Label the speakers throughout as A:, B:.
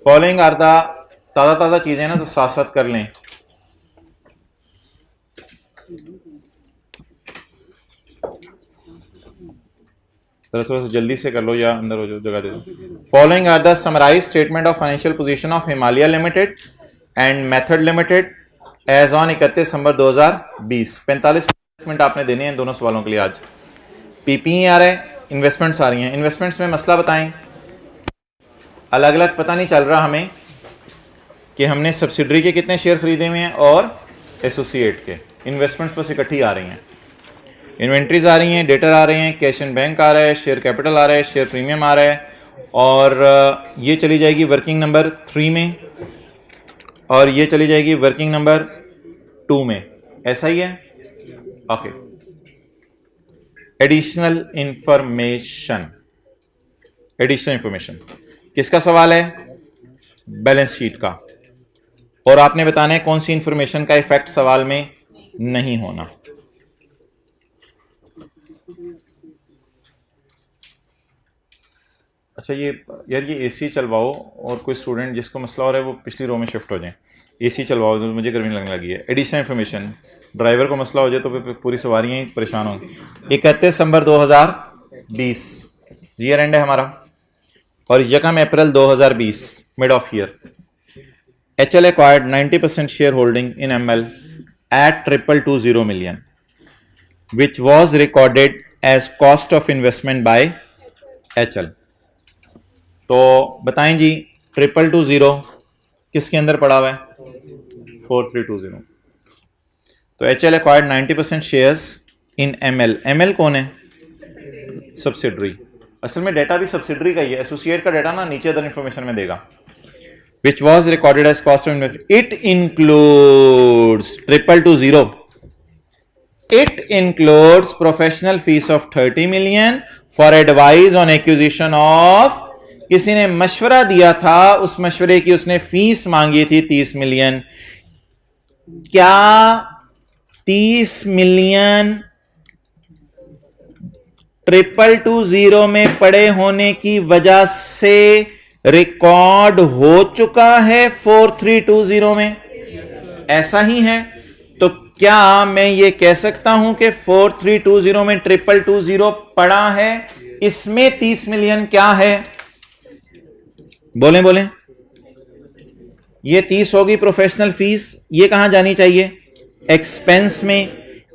A: Following are the, ताज़ा ताज़ा चीज़ें ना तो साथ साथ कर लें। थोड़ा सा जल्दी से कर लो या अंदर हो जाओ, जगह दे दो। Following are the summarise statement of financial position of Himalaya limited and method limited as on 31 December 2020। 45 minute आपने देने हैं दोनों सवालों के लिए आज। पीपीई आ रहा है, इन्वेस्टमेंट्स आ रही हैं। इन्वेस्टमेंट्स में मसला बताएं, अलग अलग पता नहीं चल रहा हमें कि हमने सब्सिडरी के कितने शेयर खरीदे हुए हैं और एसोसिएट के। इन्वेस्टमेंट्स बस इकट्ठी आ रही हैं, इन्वेंट्रीज आ रही हैं, डेटर आ रहे हैं, कैश एंड बैंक आ रहा है, शेयर कैपिटल आ रहा है, शेयर प्रीमियम आ रहा है, और ये चली जाएगी वर्किंग नंबर 3 में, और ये चली जाएगी वर्किंग नंबर 2 में। ऐसा ही है, okay. Additional information, additional information किसका सवाल है? बैलेंस शीट का। और आपने बताना है कौन सी इंफॉर्मेशन का इफेक्ट सवाल में नहीं होना। अच्छा ये यार, ये एसी चलवाओ, और कोई स्टूडेंट जिसको मसला हो रहा है वो पिछली रो में शिफ्ट हो जाए। एसी चलवाओ, तो मुझे गर्मी लगने लगी है। एडिशनल इन्फॉर्मेशन, ड्राइवर को मसला हो जाए तो फिर पूरी सवारियाँ ही परेशान होंगी। 31 दिसंबर 2020 ईयर एंड है हमारा, और 1 अप्रैल 2020 mid of year. HL acquired 90% shareholding in ML at 220 million, which was recorded as cost of investment by HL। तो बताएं जी, 220 किसके अंदर पड़ा हुआ है? 4320। तो HL acquired 90% shares in ML। ML कौन है? सब्सिडरी। असल में डेटा भी सब्सिडरी का ही है, एसोसिएट का डेटा ना नीचे अदर इंफॉर्मेशन में देगा। Which was recorded as cost of investment. It includes 220. It includes professional fees of 30 million for advice on acquisition of, किसी ने मशवरा दिया था, उस मशवरे की उसने फीस मांगी थी 30 मिलियन। क्या 30 मिलियन 220 में पड़े होने की वजह से रिकॉर्ड हो चुका है 4320 में? ऐसा ही है। तो क्या मैं ये कह सकता हूं कि 4320 में 220 पड़ा है, इसमें 30 मिलियन क्या है? बोलें बोलें। ये 30 होगी प्रोफेशनल फीस, ये कहां जानी चाहिए? एक्सपेंस में।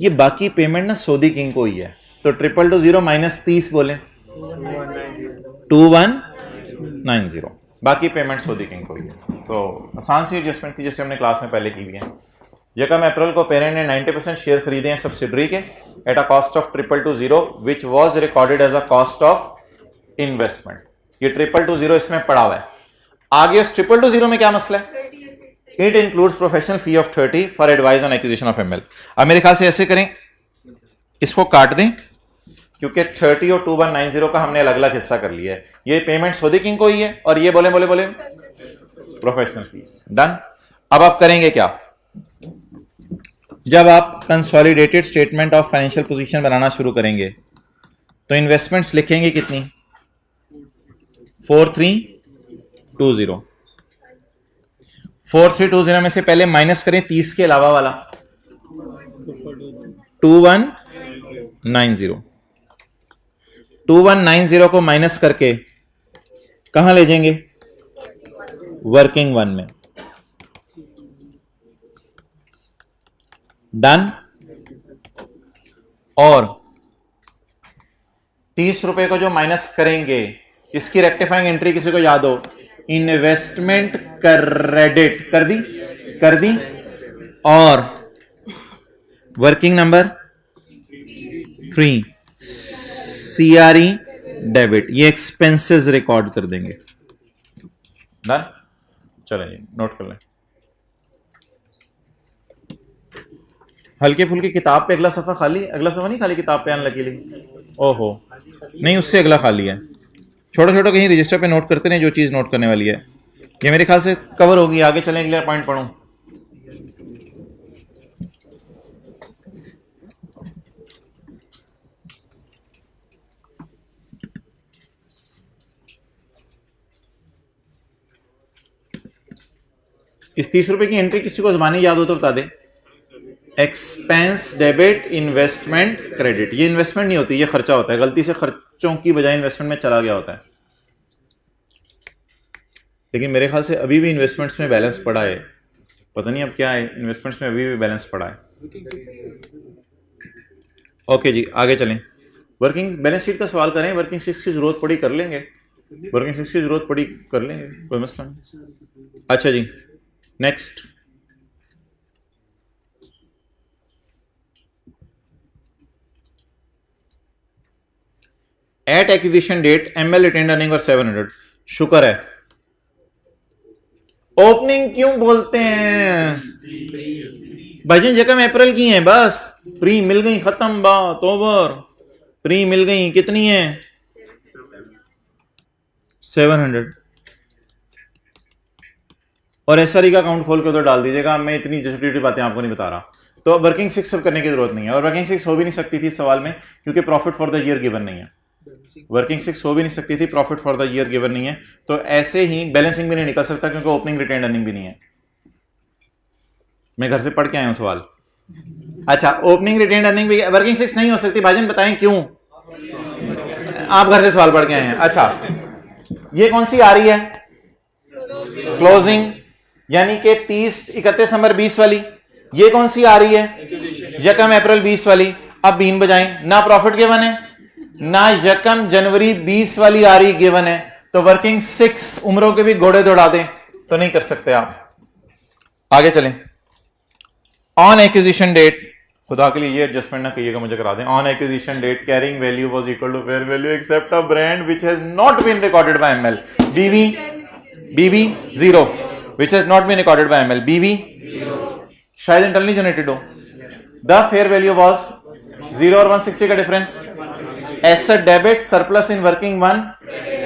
A: ये बाकी पेमेंट ना सऊदी किंग को ही है, तो 220 माइनस 30 बोले 2190। बाकी पेमेंट सऊदी किंग को ही है। तो आसान सी एडजस्टमेंट थी जैसे हमने क्लास में पहले की हुई है। 1 अप्रैल को पेरेंट ने 90% शेयर खरीदे हैं सब्सिडरी के at a cost of 220 which was recorded as a cost of investment. ये 220 इसमें पड़ा हुआ है। आगे उस 220 में क्या मसला है? It includes professional fee of 30 for advice on acquisition of ML। अब मेरे ख्याल से ऐसे करें, इसको काट दें, क्योंकि 30 और 2190 का हमने अलग अलग हिस्सा कर लिया है। ये पेमेंट सऊदी किंग को ही है, और ये बोले बोले बोले प्रोफेशनल फीस। डन। अब आप करेंगे क्या? जब आप consolidated statement of financial position बनाना शुरू करेंगे तो इन्वेस्टमेंट्स लिखेंगे कितनी? 4320। 4320 में से पहले माइनस करें 30 के अलावा वाला 2190। 2190 को माइनस करके कहां ले जाएंगे? वर्किंग वन में। डन। और 30 रुपए को जो माइनस करेंगे, इसकी रेक्टिफाइंग एंट्री किसी को याद हो? इन्वेस्टमेंट क्रेडिट कर दी, और वर्किंग नंबर 3 CRE डेबिट, ये एक्सपेंसेस रिकॉर्ड कर देंगे। डन। चलें जी, नोट कर लें। हल्के फुल्के किताब पे अगला सफा खाली, अगला सफा नहीं खाली किताब पे अनलकीली। ओहो नहीं, उससे अगला खाली है। छोटा छोटा कहीं रजिस्टर पे नोट करते रहे जो चीज नोट करने वाली है। ये मेरे ख्याल से कवर होगी। आगे चलें, अगला पॉइंट पढ़ूं। इस 30 रुपए की एंट्री किसी को ज़बानी याद हो तो बता दे। एक्सपेंस डेबिट इन्वेस्टमेंट क्रेडिट, ये इन्वेस्टमेंट नहीं होती, ये खर्चा होता है, गलती से खर्चों की बजाय इन्वेस्टमेंट में चला गया होता है। लेकिन मेरे ख्याल से अभी भी इन्वेस्टमेंट्स में बैलेंस पड़ा है, पता नहीं अब क्या है, इन्वेस्टमेंट्स में अभी भी बैलेंस पड़ा है। ओके जी आगे चलें। वर्किंग बैलेंस शीट का सवाल करें, वर्किंग सिक्स की जरूरत पड़ी कर लेंगे, वर्किंग सिक्स की जरूरत पड़ी कर लेंगे, कोई मसला नहीं। अच्छा जी next, at acquisition date ML retained earning और 700, शुक्र है। ओपनिंग क्यों बोलते हैं भाईजान, यकम अप्रैल की है, बस प्री मिल गई, खत्म बात ओवर, प्री मिल गई, कितनी है 700, और एसआरई का अकाउंट खोल के तो डाल दीजिएगा, मैं इतनी जटिल बातें आपको नहीं बता रहा। तो वर्किंग सिक्स सब करने की जरूरत नहीं है, और वर्किंग सिक्स हो भी नहीं सकती थी इस सवाल में क्योंकि profit for the year given नहीं है, वर्किंग सिक्स हो भी नहीं सकती थी, profit for the year given नहीं है, तो ऐसे ही बैलेंसिंग भी नहीं निकल सकता क्योंकि ओपनिंग रिटेन अर्निंग भी नहीं है। मैं घर से पढ़ के आया हूं सवाल। अच्छा ओपनिंग रिटेन अर्निंग भी वर्किंग सिक्स नहीं हो सकती, भाईजान बताएं क्यों, आप घर से सवाल पढ़ के आए हैं। अच्छा ये कौन सी आ रही है, क्लोजिंग, यानी कि 31 दिसंबर 20 वाली, ये कौन सी आ रही है, यकम अप्रैल 20 वाली। अब बीन बजाएं, ना प्रॉफिट गिवन है ना यकम जनवरी 20 वाली आ रही गिवन है, तो वर्किंग सिक्स उम्रों के भी घोड़े दौड़ा दें तो नहीं कर सकते आप। आगे चलें, ऑन एक्विजिशन डेट, खुदा के लिए ये एडजस्टमेंट ना कहिएगा, मुझे करा दें। On acquisition date carrying value was equal to fair value except a brand which has not been recorded by ML, BV 0 which has not been recorded by ML, BV शायद इंटरनली जनरेटेड हो। The fair value was 0 और 160 का difference, asset debit surplus in working 1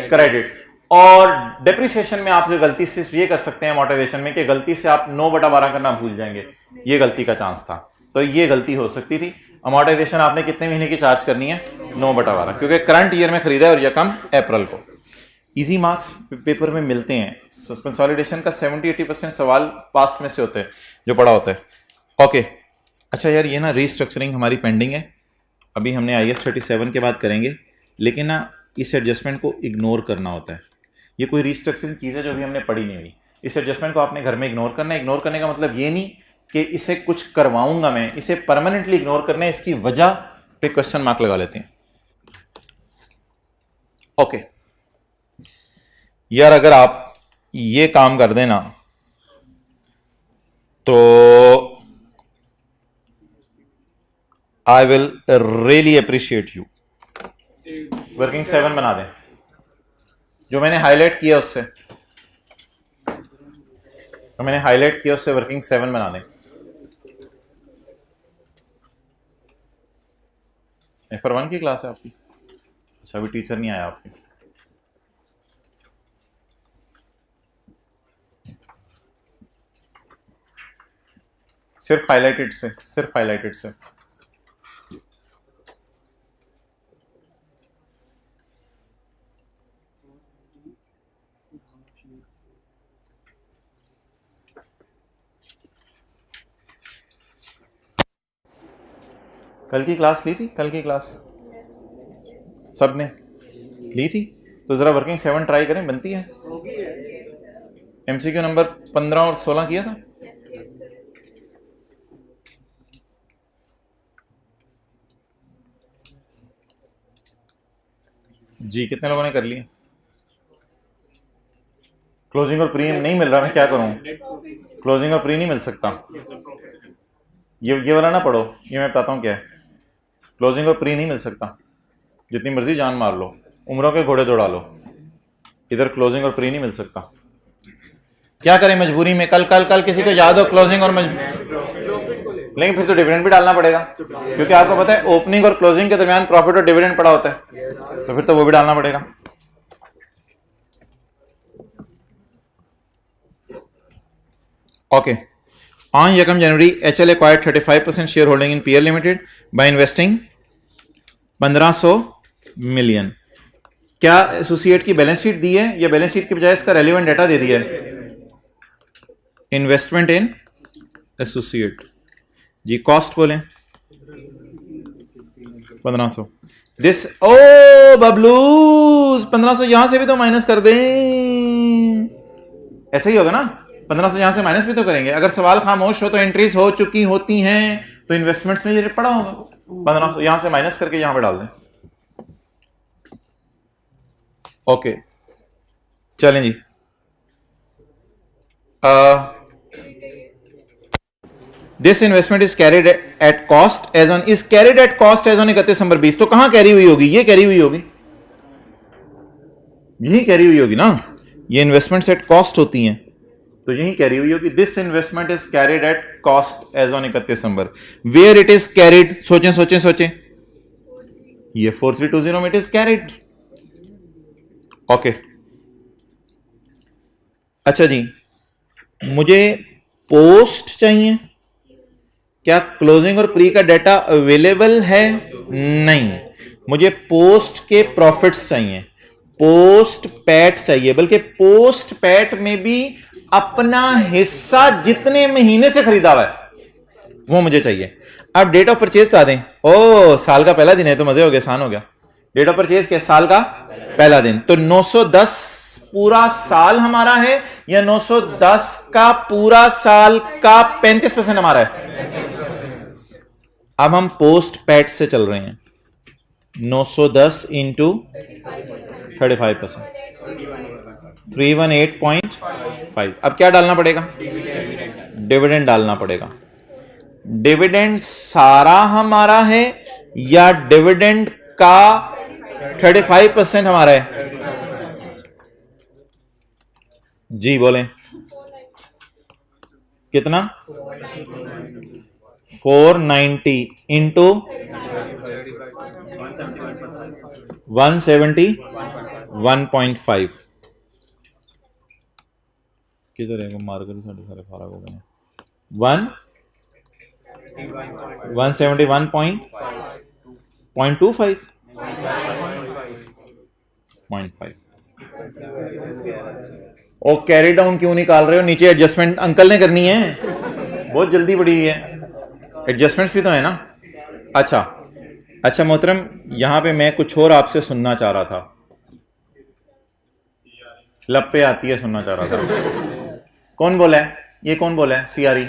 A: credit. और depreciation में आप जो गलती सिर्फ ये कर सकते हैं अमोर्टाइजेशन में कि गलती से आप 9/12 करना भूल जाएंगे, ये गलती का चांस था, तो ये गलती हो सकती थी। अमोर्टाइजेशन आपने कितने महीने की चार्ज करनी है, 9/12, क्योंकि करंट ईयर में खरीदा है और यकम अप्रैल को। इजी मार्क्स पेपर में मिलते हैं, कंसोलिडेशन का 70-80% सवाल पास्ट में से होते हैं जो पढ़ा होता है। ओके अच्छा यार ये ना रीस्ट्रक्चरिंग हमारी पेंडिंग है, अभी हमने IAS 37 के बाद करेंगे, लेकिन ना इस एडजस्टमेंट को इग्नोर करना होता है। ये कोई रीस्ट्रक्चरिंग चीज़ है जो अभी हमने पढ़ी नहीं हुई, इस एडजस्टमेंट को आपने घर में इग्नोर करना है। इग्नोर करने का मतलब ये नहीं कि इसे कुछ करवाऊंगा मैं, इसे परमानेंटली इग्नोर करना है, इसकी वजह पे क्वेश्चन मार्क लगा लेते हैं। ओके यार अगर आप ये काम कर देना तो I will really appreciate you. Working 7 बना दें, जो मैंने हाईलाइट किया उससे, वर्किंग 7 बना दें। FR1 की क्लास है आपकी, अच्छा अभी टीचर नहीं आया आपकी। सिर्फ हाईलाइटेड से कल की क्लास ली थी, कल की क्लास सब ने ली थी, तो जरा वर्किंग 7 ट्राई करें, बनती है। MCQ नंबर 15 और 16 किया था। जी कितने लोगों ने कर लिया? क्लोजिंग और प्री नहीं मिल रहा, मैं क्या करूं? क्लोजिंग और प्री नहीं मिल सकता, ये वाला ना पढ़ो, ये मैं बताता हूँ क्या है। क्लोजिंग और प्री नहीं मिल सकता, जितनी मर्जी जान मार लो, उम्रों के घोड़े दौड़ा लो, इधर क्लोजिंग और प्री नहीं मिल सकता। क्या करें मजबूरी में? कल किसी को याद हो क्लोजिंग और लेकिन फिर तो डिविडेंड भी डालना पड़ेगा, क्योंकि आपको पता है ओपनिंग और क्लोजिंग के दरमियान प्रॉफिट और डिविडेंड पड़ा होता है, तो फिर तो वो भी डालना पड़ेगा। ओके ऑन यकम जनवरी HL acquired 35% share holding in PL limited by investing 1500 million. क्या एसोसिएट की बैलेंस शीट दी है या बैलेंस शीट की बजाय इसका रेलिवेंट डाटा दे दिया है? Investment in associate G, cost बोले 1500। दिस ओ बबलूज 1500 यहां से भी तो माइनस कर दें, ऐसा ही होगा ना, 1500 यहां से माइनस भी तो करेंगे। अगर सवाल खामोश हो तो एंट्रीज हो चुकी होती हैं, तो इन्वेस्टमेंट्स में ये रेट पड़ा होगा। 1500 यहां से माइनस करके यहां पे डाल दें। ओके चलें जी। This investment is carried at cost as on 31 December 20। तो कहां कैरी हुई होगी? ये कैरी हुई होगी, यही कैरी हुई होगी ना, ये इन्वेस्टमेंट्स एट कॉस्ट होती हैं तो यही कैरी हुई होगी। This investment is carried at cost as on 31 December. Where it is carried, सोचें सोचें सोचें, ये 4320 में इट इज कैरिड। ओके अच्छा जी, मुझे पोस्ट चाहिए। क्या क्लोजिंग और प्री का डाटा अवेलेबल है? नहीं, मुझे पोस्ट के प्रॉफिट्स चाहिए, पोस्ट पैट चाहिए, बल्कि पोस्ट पैट में भी अपना हिस्सा जितने महीने से खरीदा हुआ है वो मुझे चाहिए। अब डेट ऑफ परचेज बता दें। ओ साल का पहला दिन है तो मजे हो गए, आसान हो गया। डेट ऑफ परचेज क्या? साल का पहला दिन। तो 910 पूरा साल हमारा है या 910 का पूरा साल का 35% हमारा है? अब हम पोस्ट पैट से चल रहे हैं, 910 इंटू 35%, 318.5। अब क्या डालना पड़ेगा? डिविडेंड डालना पड़ेगा। डिविडेंड सारा हमारा है या डिविडेंड का 35% हमारा है? जी बोलें कितना? 490 इंटू 171.5 किधर है? मार्कर सारे फराग हो गए हैं। 171.25 0.5। ओ कैरी डाउन क्यों निकाल रहे हो? नीचे एडजस्टमेंट अंकल ने करनी है, बहुत जल्दी पड़ी हुई है, एडजस्टमेंट्स भी तो है ना। अच्छा अच्छा मोहतरम, यहां पे मैं कुछ और आपसे सुनना चाह रहा था, लप्पे आती है सुनना चाह रहा था। कौन बोला है? ये कौन बोला है? सीआरई।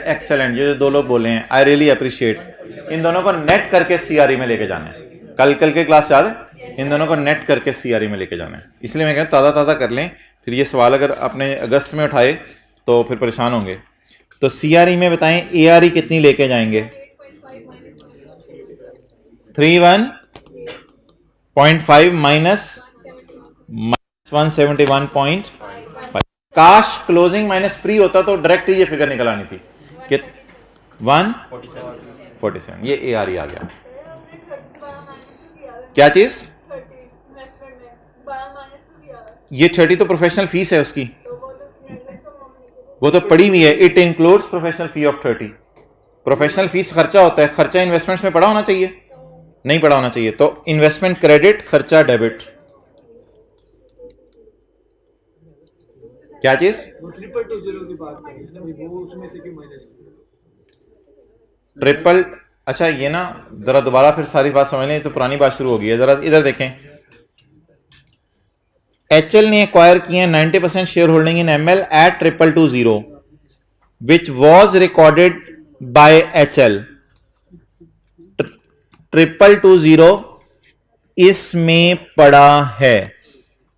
A: एक्सेलेंट, ये दो लोग बोले हैं, आई रियली अप्रिशिएट। इन दोनों को नेट करके सीआरई में लेके जाना है। कल के क्लास याद है? इन दोनों को नेट करके सीआरई में लेके जाना है। इसलिए मैं कहता ताज़ा ताज़ा कर लें, फिर ये सवाल अगर अपने अगस्त में उठाए तो फिर परेशान होंगे। तो सीआरई में बताएं एआरई कितनी लेके जाएंगे? 31.5 माइनस 171.5। काश क्लोजिंग माइनस प्री होता तो डायरेक्ट ये फिगर निकल आनी थी कि 147। ये एआरई आ गया। क्या चीज? ये 30 तो प्रोफेशनल फीस है उसकी, वो तो पड़ी हुई है। It includes professional fee of 30। Professional fees खर्चा होता है, खर्चा इन्वेस्टमेंट्स में पड़ा होना चाहिए, नहीं पड़ा होना चाहिए। तो इन्वेस्टमेंट क्रेडिट, खर्चा डेबिट। क्या चीज? ट्रिपल, अच्छा ये ना जरा दोबारा फिर सारी बात समझ लें, तो पुरानी बात शुरू हो गई है। जरा इधर देखें, एचएल ने एक्वायर किए 90% share holding in ML at 2220 which was recorded by HL. 2220 इसमें पड़ा है,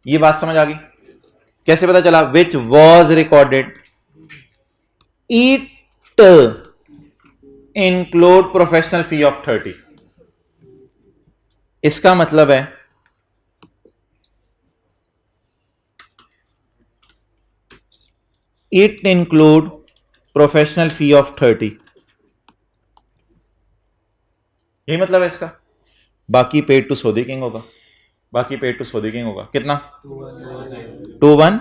A: ये बात समझ आ गई? कैसे पता चला? विच was recorded, it include professional fee of 30। इसका मतलब है it include professional fee of 30, यही मतलब है इसका। बाकी पेड टू सऊदी किंग होगा, बाकी पेड टू सऊदी किंग होगा कितना? 21।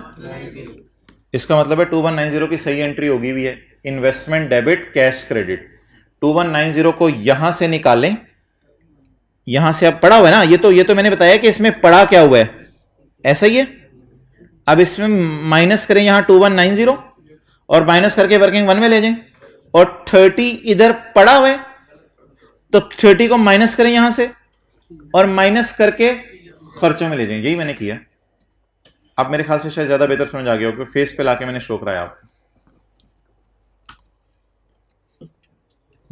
A: इसका मतलब है 2190 की सही एंट्री होगी भी है। इन्वेस्टमेंट डेबिट कैश क्रेडिट 2190 को यहां से निकालें, यहां से अब पड़ा हुआ है ना, ये तो मैंने बताया कि इसमें पड़ा क्या हुआ है, ऐसा ही है। अब इसमें माइनस करें यहां 2190, और माइनस करके वर्किंग 1 में ले जाएं, और 30 इधर पड़ा हुआ है तो 30 को माइनस करें यहां से और माइनस करके खर्चों में ले जाएं। यही मैंने किया। अब मेरे ख्याल से शायद ज्यादा बेहतर समझ आ गया हो, फेस पे लाके मैंने शो कराया आपको।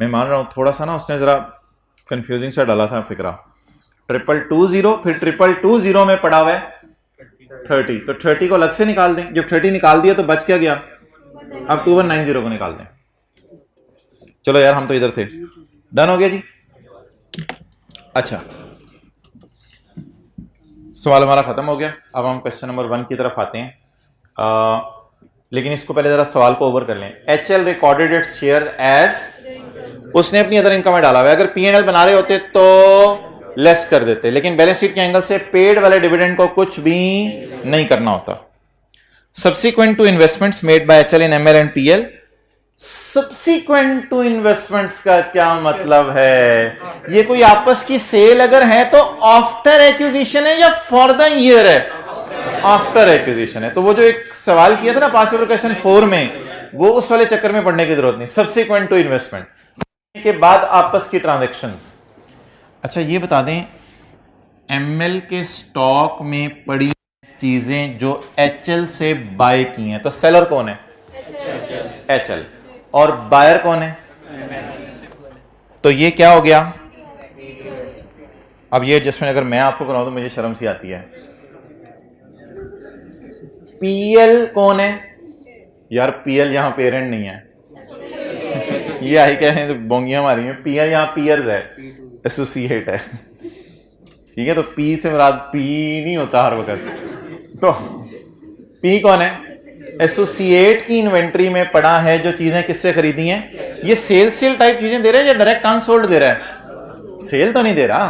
A: मैं मान रहा हूं थोड़ा सा ना उसने जरा कंफ्यूजिंग सा डाला था फिक्रा। 220 फिर 220 में पड़ा हुआ है 30, तो 30 को अलग से निकाल दें। जब 30 निकाल दिया तो बच क्या गया, अब 2190 को निकाल दें। चलो यार हम तो इधर थे, डन हो गया जी। अच्छा सवाल हमारा खत्म हो गया। अब हम क्वेश्चन नंबर 1 की तरफ आते हैं। लेकिन इसको पहले जरा सवाल को ओवर कर लें। HL recorded its shares as, उसने अपनी अदर इनकम में डाला हुआ है। अगर P&L बना रहे होते तो लेस कर देते, लेकिन बैलेंस शीट के एंगल से पेड वाले डिविडेंड को कुछ भी नहीं करना होता। Subsequent to investments made by HL in ML and PL। Subsequent to investments का क्या मतलब है? ये कोई आपस की सेल अगर है तो आफ्टर एक्विजिशन है या फॉर द ईयर है? आफ्टर एक्विजिशन है। तो वो जो एक सवाल किया था ना पास पेपर क्वेश्चन 4 में, वो उस वाले चक्कर में पढ़ने की जरूरत नहीं। सब्सिक्वेंट टू इन्वेस्टमेंट के बाद आपस की ट्रांजैक्शंस। अच्छा ये बता दें, ML के स्टॉक में पड़ी चीजें जो HL से बाय की हैं, तो सेलर कौन है? HL। और बायर कौन है? तो ये क्या हो गया? अब ये एडजस्टमेंट अगर मैं आपको कराऊं तो मुझे शर्म सी आती है। PL कौन है? यार PL यहां पेरेंट नहीं है। ये आई क्या है तो बोंगियां मारी हैं। PL यहां पीयर्स है, एसोसिएट है। ठीक है, तो P से मुराद P नहीं होता हर वक्त। तो P कौन है? एसोसिएट की इन्वेंट्री में पड़ा है जो चीजें किससे खरीदी हैं। ये सेल टाइप चीजें दे रहे हैं या डायरेक्ट अनसोल्ड दे रहा है? सेल तो नहीं दे रहा,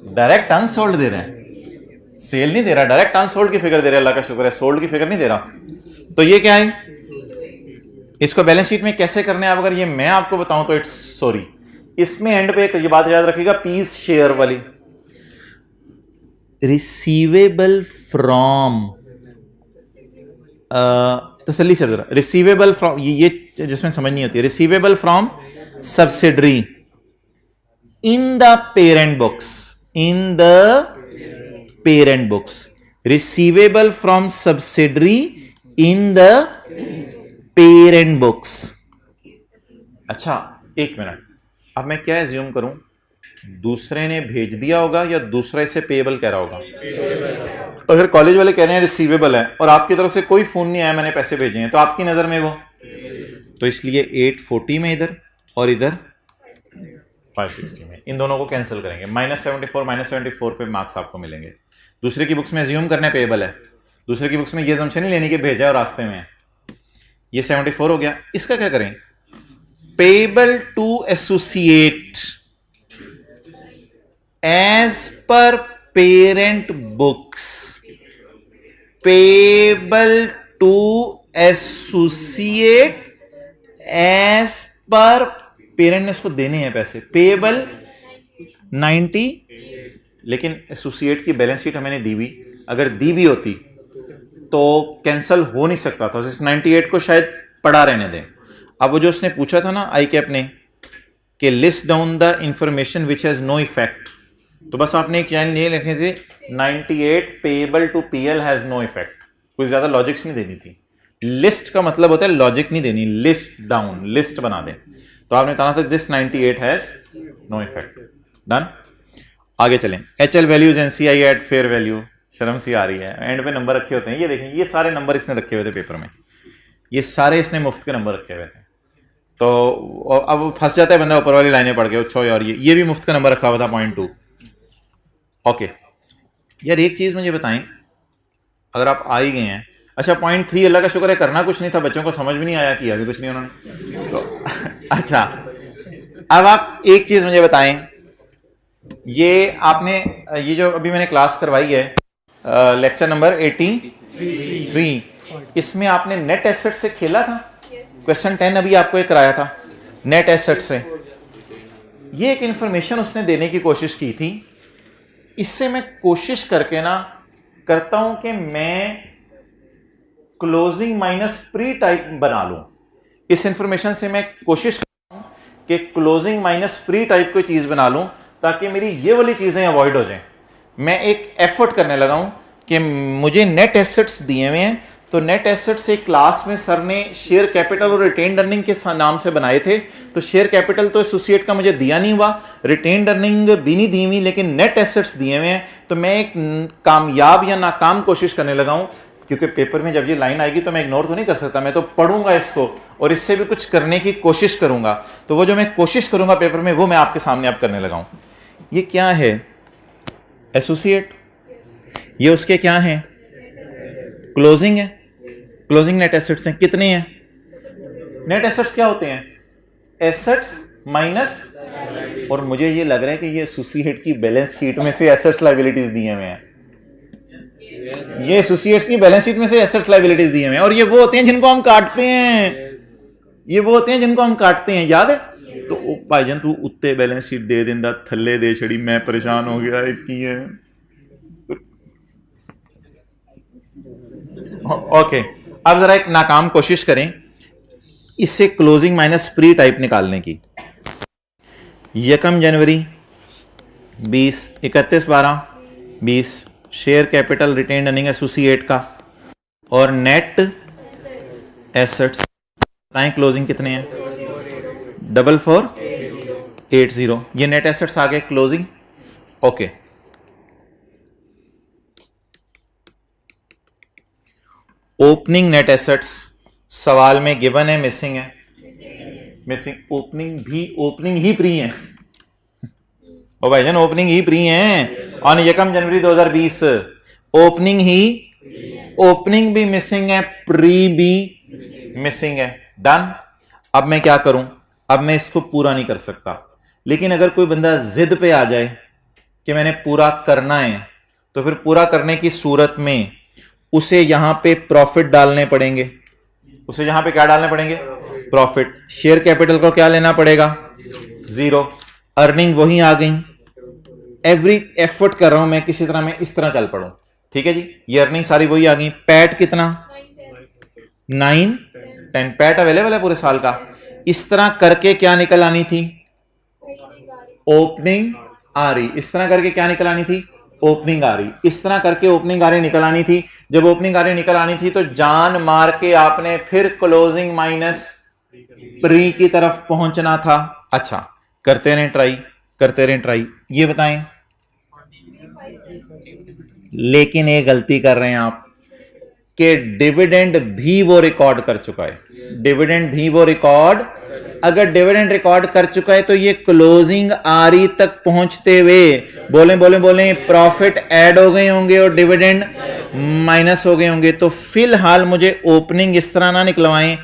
A: डायरेक्ट अनसोल्ड दे रहे हैं। सेल नहीं दे रहा, डायरेक्ट अनसोल्ड की फिगर दे रहा है। अल्लाह का शुक्र है, सोल्ड की फिगर नहीं दे रहा। तो ये क्या है? इसको बैलेंस शीट में कैसे करने हैं? अगर ये मैं आपको बताऊं तो इट्स सॉरी। इसमें एंड पे एक बात याद रखिएगा, पीस शेयर वाली। रिसीवेबल फ्रॉम, तसल्ली से जरा, रिसीवेबल फ्रॉम, ये जिसमें समझ नहीं होती है। Receivable from subsidiary in the parent books, in the parent books. Receivable from subsidiary in the parent books. अच्छा एक मिनट, अब मैं क्या एज्यूम करूं? दूसरे ने भेज दिया होगा या दूसरा इसे पेएबल कह रहा होगा? अगर कॉलेज वाले कह रहे हैं रिसीवेबल है और आपकी तरफ से कोई फोन नहीं आया मैंने पैसे भेजे हैं, तो आपकी नजर में वो, तो इसलिए 840 में इधर और इधर 560 में, इन दोनों को कैंसिल करेंगे। -74 पे मार्क्स आपको मिलेंगे। दूसरे की बुक्स में एज्यूम करने पेएबल है, दूसरे की बुक्स में ये असम्पशन नहीं लेनी कि भेजा है और रास्ते में है। ये 74 हो गया। इसका क्या करें? Payable to associate as per parent books. Payable to associate as per parent ने इसको देने हैं पैसे। पेएबल 90, लेकिन एसोसिएट की बैलेंस शीट हमें दी हुई, अगर दी भी होती तो कैंसिल हो नहीं सकता था। 98 को शायद पड़ा रहने दें। अब वो जो उसने पूछा था ना आई कैप ने कि list down the information which has no effect, तो बस आपने एक चैन ये लिखनी थी 98 payable to PL has no effect. कोई ज्यादा लॉजिक्स नहीं देनी थी। लिस्ट का मतलब होता है लॉजिक नहीं देनी, लिस्ट डाउन, लिस्ट बना दे। तो आपने बताना था this 98 has no effect. Done. आगे चलें। HL values NCI at fair value. शर्म सी आ रही है, एंड पे नंबर रखे होते हैं। ये देखें, ये सारे नंबर इसने रखे हुए थे पेपर में, ये सारे इसने मुफ्त के नंबर रखे हुए थे। तो अब फंस जाता है बंदा ऊपर वाली लाइनें पढ़ के, छो यार ये भी मुफ्त का नंबर रखा हुआ था 0.2। ओके यार एक चीज मुझे बताएं, अगर आप आ ही गए हैं, अच्छा 0.3 अल्लाह का शुक्र है करना कुछ नहीं था, बच्चों को समझ भी नहीं आया, किया भी कुछ नहीं उन्होंने तो अच्छा अब आप एक चीज मुझे बताएं, ये आपने ये जो अभी मैंने क्लास करवाई है लेक्चर नंबर 83, इसमें आपने नेट एसेट से खेला था। क्वेश्चन 10 अभी आपको एक कराया था नेट एसेट से। ये एक इंफॉर्मेशन उसने देने की कोशिश की थी। इससे मैं कोशिश करके ना करता हूं कि मैं क्लोजिंग माइनस प्री टाइप बना लूं। इस इंफॉर्मेशन से मैं कोशिश करता हूं कि क्लोजिंग माइनस प्री टाइप कोई चीज बना लूं ताकि मेरी ये वाली चीजें अवॉइड हो जाएं। मैं एक एफर्ट करने लगा हूं कि मुझे नेट एसेट्स दिए हुए हैं, तो नेट एसेट्स एक क्लास में सर ने शेयर कैपिटल और रिटेन्ड अर्निंग के नाम से बनाए थे। तो शेयर कैपिटल तो एसोसिएट का मुझे दिया नहीं हुआ, रिटेन्ड अर्निंग भी नहीं दी हुई, लेकिन नेट एसेट्स दिए हुए हैं। तो मैं एक कामयाब या नाकाम कोशिश करने लगा हूं, क्योंकि पेपर में जब ये लाइन आएगी तो मैं इग्नोर तो नहीं कर सकता, मैं तो पढ़ूंगा इसको और इससे भी कुछ करने की कोशिश करूंगा। तो वो जो मैं कोशिश करूंगा पेपर में, वो मैं आपके सामने अब करने लगा हूं। ये क्या है? एसोसिएट। ये उसके क्या है? क्लोजिंग है। क्लोजिंग नेट एसेट्स हैं। कितने हैं? नेट एसेट्स क्या होते हैं? एसेट्स माइनस, और मुझे ये लग रहा है कि ये एसोसिएट की बैलेंस शीट में से एसेट्स लायबिलिटीज दिए हुए हैं। ये एसोसिएट्स की बैलेंस शीट में से एसेट्स लायबिलिटीज दिए हुए हैं, और ये वो होते हैं जिनको हम काटते हैं। ये वो होते हैं जिनको हम काटते हैं, याद है? तो भाईजान तू उत्ते बैलेंस शीट दे देंदा, थल्ले दे छड़ी, मैं परेशान हो गया। इतनी है। ओके, अब जरा एक नाकाम कोशिश करें इससे क्लोजिंग माइनस प्री टाइप निकालने की। 1 जनवरी 20, 31/12/20 share capital retained earning associate का और नेट एसेट्स बताएं क्लोजिंग कितने हैं? 4480। ये नेट एसेट्स आ गए closing. Okay, opening net assets सवाल में गिवन है, मिसिंग है? मिसिंग। ओपनिंग ही प्री है। ओ भाईजान ओपनिंग ही प्री है ऑन 1 जनवरी 2020। ओपनिंग भी मिसिंग है, प्री भी मिसिंग है। डन। अब मैं क्या करूं? अब मैं इसको पूरा नहीं कर सकता, लेकिन अगर कोई बंदा जिद पे आ जाए कि मैंने पूरा करना है, तो फिर पूरा करने की सूरत में उसे यहां पे प्रॉफिट डालने पड़ेंगे। उसे यहां पे क्या डालने पड़ेंगे? प्रॉफिट। शेयर कैपिटल को क्या लेना पड़ेगा? 0। अर्निंग वही आ गई। एवरी एफर्ट कर रहा हूं मैं किसी तरह मैं इस तरह चल पड़ूं। ठीक है जी, ये अर्निंग सारी वही आ गई। पैट कितना? 9 10। पैट अवेलेबल है पूरे साल का। इस तरह करके क्या निकल आनी थी? ओपनिंग आ रही। इस तरह करके क्या निकल आनी थी? ओपनिंग आ रही। इस तरह करके ओपनिंग आ रही निकल आनी थी। जब ओपनिंग आ रही निकल आनी थी तो जान मार के आपने फिर क्लोजिंग माइनस प्री की तरफ पहुंचना था। अच्छा, करते रहें ट्राई। ये बताएं, लेकिन एक गलती कर रहे हैं आप कि डिविडेंड भी वो रिकॉर्ड कर चुका है। डिविडेंड भी वो रिकॉर्ड, अगर डिविडेंड रिकॉर्ड कर चुका है तो ये क्लोजिंग आरी तक पहुंचते हुए बोले प्रॉफिट ऐड हो गए होंगे और डिविडेंड माइनस हो गए होंगे। तो फिलहाल मुझे ओपनिंग इस तरह ना निकलवाएं।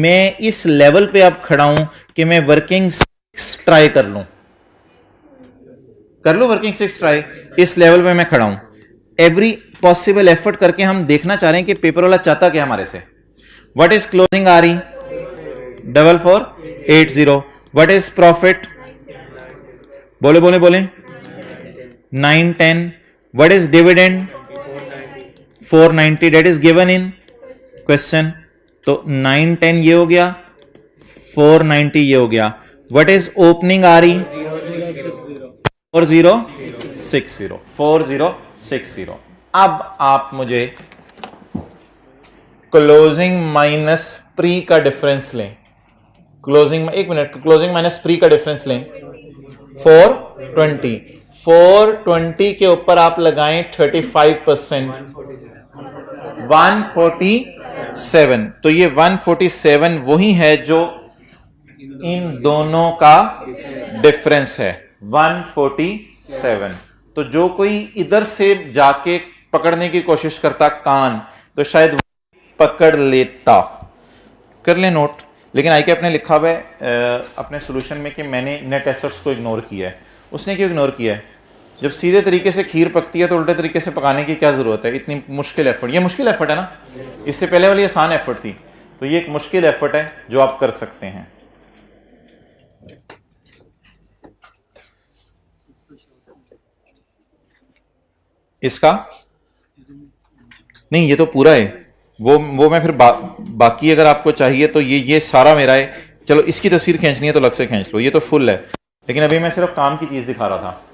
A: मैं इस लेवल पे अब खड़ा हूं कि मैं वर्किंग 6 ट्राई कर लूं वर्किंग 6 ट्राई। इस लेवल पे मैं खड़ा हूं। एवरी पॉसिबल एफर्ट करके हम देखना चाह रहे हैं कि पेपर वाला चाहता क्या हमारे से। व्हाट इज क्लोजिंग आ रही? 4480। What is profit? बोले 910। What is dividend? 490। That is given in question. तो 910 ये हो गया, 490 ये हो गया। व्हाट इज ओपनिंग आ रही? 4060। अब आप मुझे क्लोजिंग माइनस प्री का डिफरेंस लें। एक मिनट, क्लोजिंग माइनस प्री का डिफरेंस लें। 420 के ऊपर आप लगाएं 35%, 147। तो ये 147 वही है जो इन दोनों का डिफरेंस है, 147। तो जो कोई इधर से जाके पकड़ने की कोशिश करता कान, तो शायद पकड़ लेता। कर ले नोट। लेकिन आई के अपने लिखा हुआ है अपने सॉल्यूशन में कि मैंने नेट एसेट्स को इग्नोर किया है। उसने क्यों इग्नोर किया है? जब सीधे तरीके से खीर पकती है तो उल्टे तरीके से पकाने की क्या जरूरत है? इतनी मुश्किल एफर्ट, ये मुश्किल एफर्ट है ना। इससे पहले वाली आसान एफर्ट थी, तो ये एक मुश्किल एफर्ट है जो आप कर सकते हैं। इसका नहीं, ये तो पूरा है, वो मैं फिर बाकी अगर आपको चाहिए तो ये सारा मेरा है। चलो इसकी तस्वीर खींचनी है तो अलग से खींच लो, ये तो फुल है, लेकिन अभी मैं सिर्फ काम की चीज दिखा रहा था।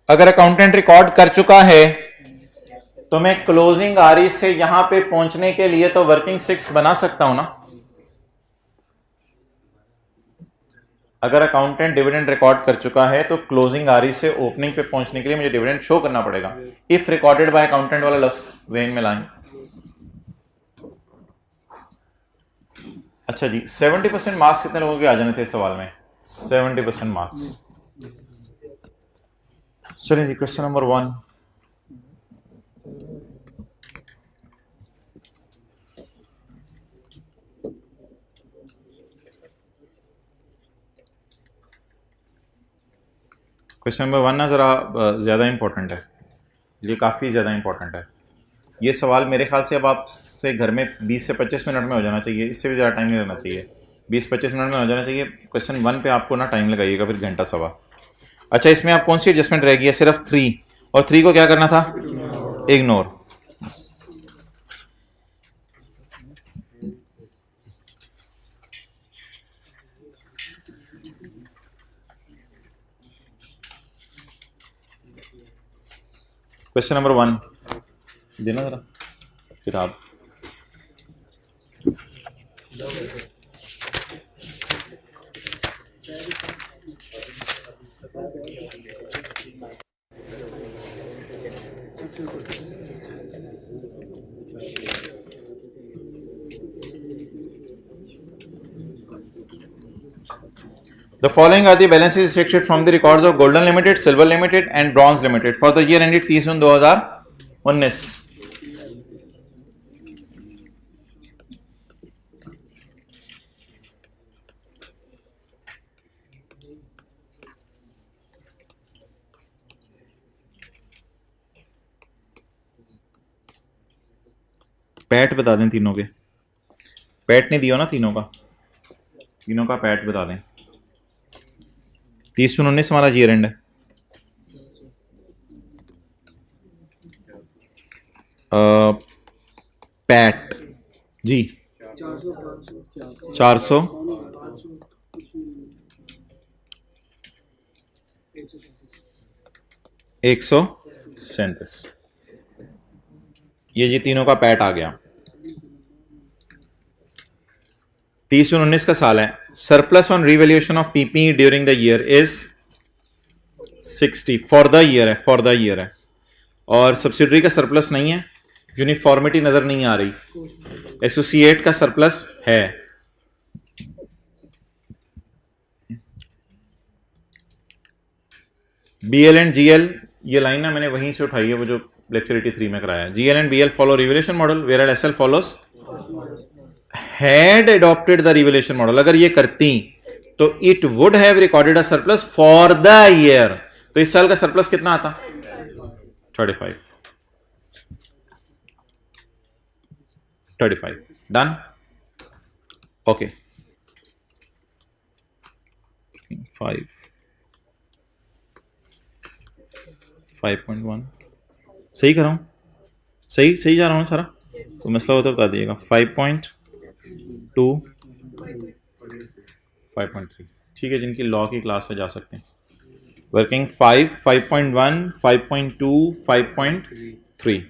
A: अगर अकाउंटेंट रिकॉर्ड कर चुका है तो मैं क्लोजिंग आरी से यहां पे पहुंचने के लिए तो वर्किंग 6 बना सकता हूं ना। अगर अकाउंटेंट डिविडेंड रिकॉर्ड कर चुका है तो क्लोजिंग आरी से ओपनिंग पे पहुंचने के लिए मुझे डिविडेंड शो करना पड़ेगा। इफ रिकॉर्डेड बाय अकाउंटेंट वाला लफ्ज ज़हन में लाएं। अच्छा जी, 70% मार्क्स कितने लोगों के आ जाने थे सवाल में? 70% मार्क्स। चलिए जी, क्वेश्चन नंबर 1। क्वेश्चन नंबर 1 ना ज़रा ज़्यादा इंपॉर्टेंट है, ये काफ़ी ज़्यादा इंपॉर्टेंट है। ये सवाल मेरे ख्याल से अब आपसे घर में 20 से 25 मिनट में हो जाना चाहिए, इससे भी ज़्यादा टाइम नहीं लगना चाहिए, 20-25 मिनट में हो जाना चाहिए। क्वेश्चन 1 पे आपको ना टाइम लगाइएगा फिर घंटा सवा। अच्छा, इसमें आप कौन सी एडजस्टमेंट रह गई है? सिर्फ 3, और 3 को क्या करना था? इग्नोर। क्वेश्चन नंबर 1 देना जरा किताब। The following are the balances extracted from the records of Golden Limited, Silver Limited and Bronze Limited for the year ended 30 June 2019। PAT बता दें तीनों के। पैट नहीं दिया ना तीनों का, तीनों का पैट बता दें। 30 जून 19 हमारा ईयर एंड है। पैट जी 400 137, ये जी तीनों का पैट आ गया। 30 जून 19 का साल है। Surplus on revaluation of PP during the year is 60 for the year है, फॉर द ईयर है। और सब्सिडरी का सरप्लस नहीं है, यूनिफॉर्मिटी नजर नहीं आ रही। एसोसिएट का सरप्लस है। बीएल एंड जीएल, ये लाइन ना मैंने वहीं से उठाई है, वो जो लेक्चर 83 में कराया। GL and BL follow revaluation model where SL follows had adopted the revaluation model। अगर ये करती तो it would have recorded a surplus for the year। तो इस साल का सरप्लस कितना आता? 35 डन। ओके 5.1 सही कर रहा हूं? सही जा रहा हूं सारा? तो मसला हो तो बता दीजिएगा। 5.2 5.3 ठीक है, जिनकी लॉ की क्लास में जा सकते हैं। वर्किंग 5 5.1 5.2 5.3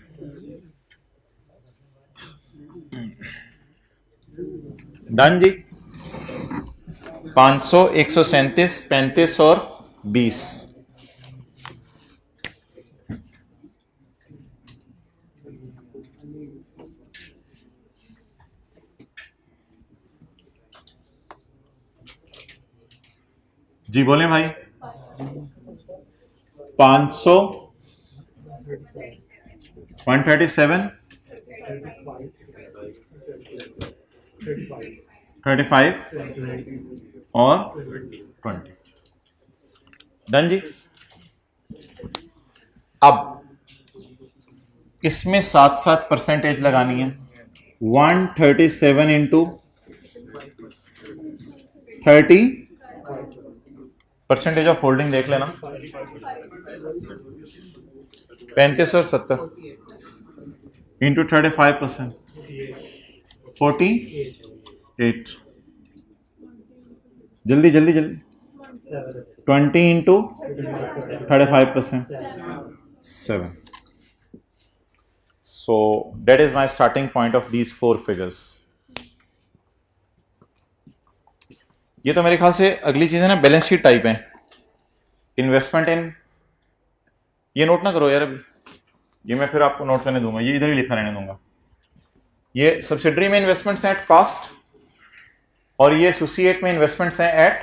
A: डन जी। 500 137 35 और 20। जी बोले भाई। 500 137 35 और 20 डन जी। अब इसमें साथ साथ परसेंटेज लगानी है। 137 इंटू 30 परसेंटेज ऑफ होल्डिंग देख लेना, 35 और 70 इंटू 35%, 48, जल्दी जल्दी जल्दी, 20 into 35%, 7. So that is my starting point of these 4 figures. ये तो मेरे ख्याल से अगली चीज है ना, बैलेंस शीट टाइप है, इन्वेस्टमेंट इन, ये नोट ना करो यार अभी, ये मैं फिर आपको नोट करने दूंगा, ये इधर ही लिखा रहने दूंगा। ये सब्सिडरी में इन्वेस्टमेंट्स हैं एट कॉस्ट और ये एसोसिएट में इन्वेस्टमेंट्स हैं एट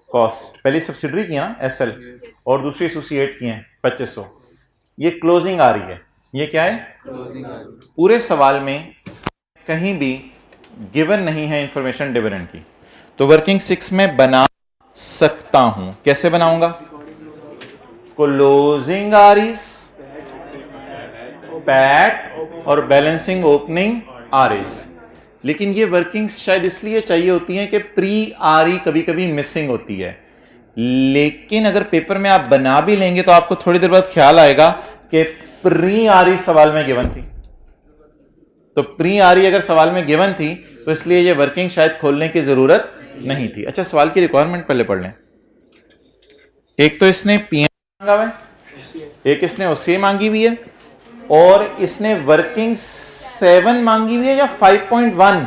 A: कॉस्ट। पहली सब्सिडरी की है ना एसएल और दूसरी एसोसिएट की हैं 2500। ये क्लोजिंग आ रही है, ये क्या है? पूरे सवाल में कहीं भी गिवन नहीं है इंफॉर्मेशन डिविडेंड की, तो वर्किंग 6 में बना सकता हूं। कैसे बनाऊंगा? क्लोजिंग आरईज, पैट और बैलेंसिंग ओपनिंग आरईज। लेकिन ये वर्किंग्स शायद इसलिए चाहिए होती हैं कि प्री आरई कभी कभी मिसिंग होती है, लेकिन अगर पेपर में आप बना भी लेंगे तो आपको थोड़ी देर बाद ख्याल आएगा कि प्री आरई सवाल में गिवन थी। तो प्री आरई अगर सवाल में गिवन थी तो इसलिए ये वर्किंग शायद खोलने की जरूरत नहीं थी। अच्छा, सवाल की रिक्वायरमेंट पहले पढ़ लें। एक तो इसने पीएम मांगा हुआ है, एक इसने ओसीए मांगी हुई है और इसने वर्किंग 7 मांगी हुई है या 5.1?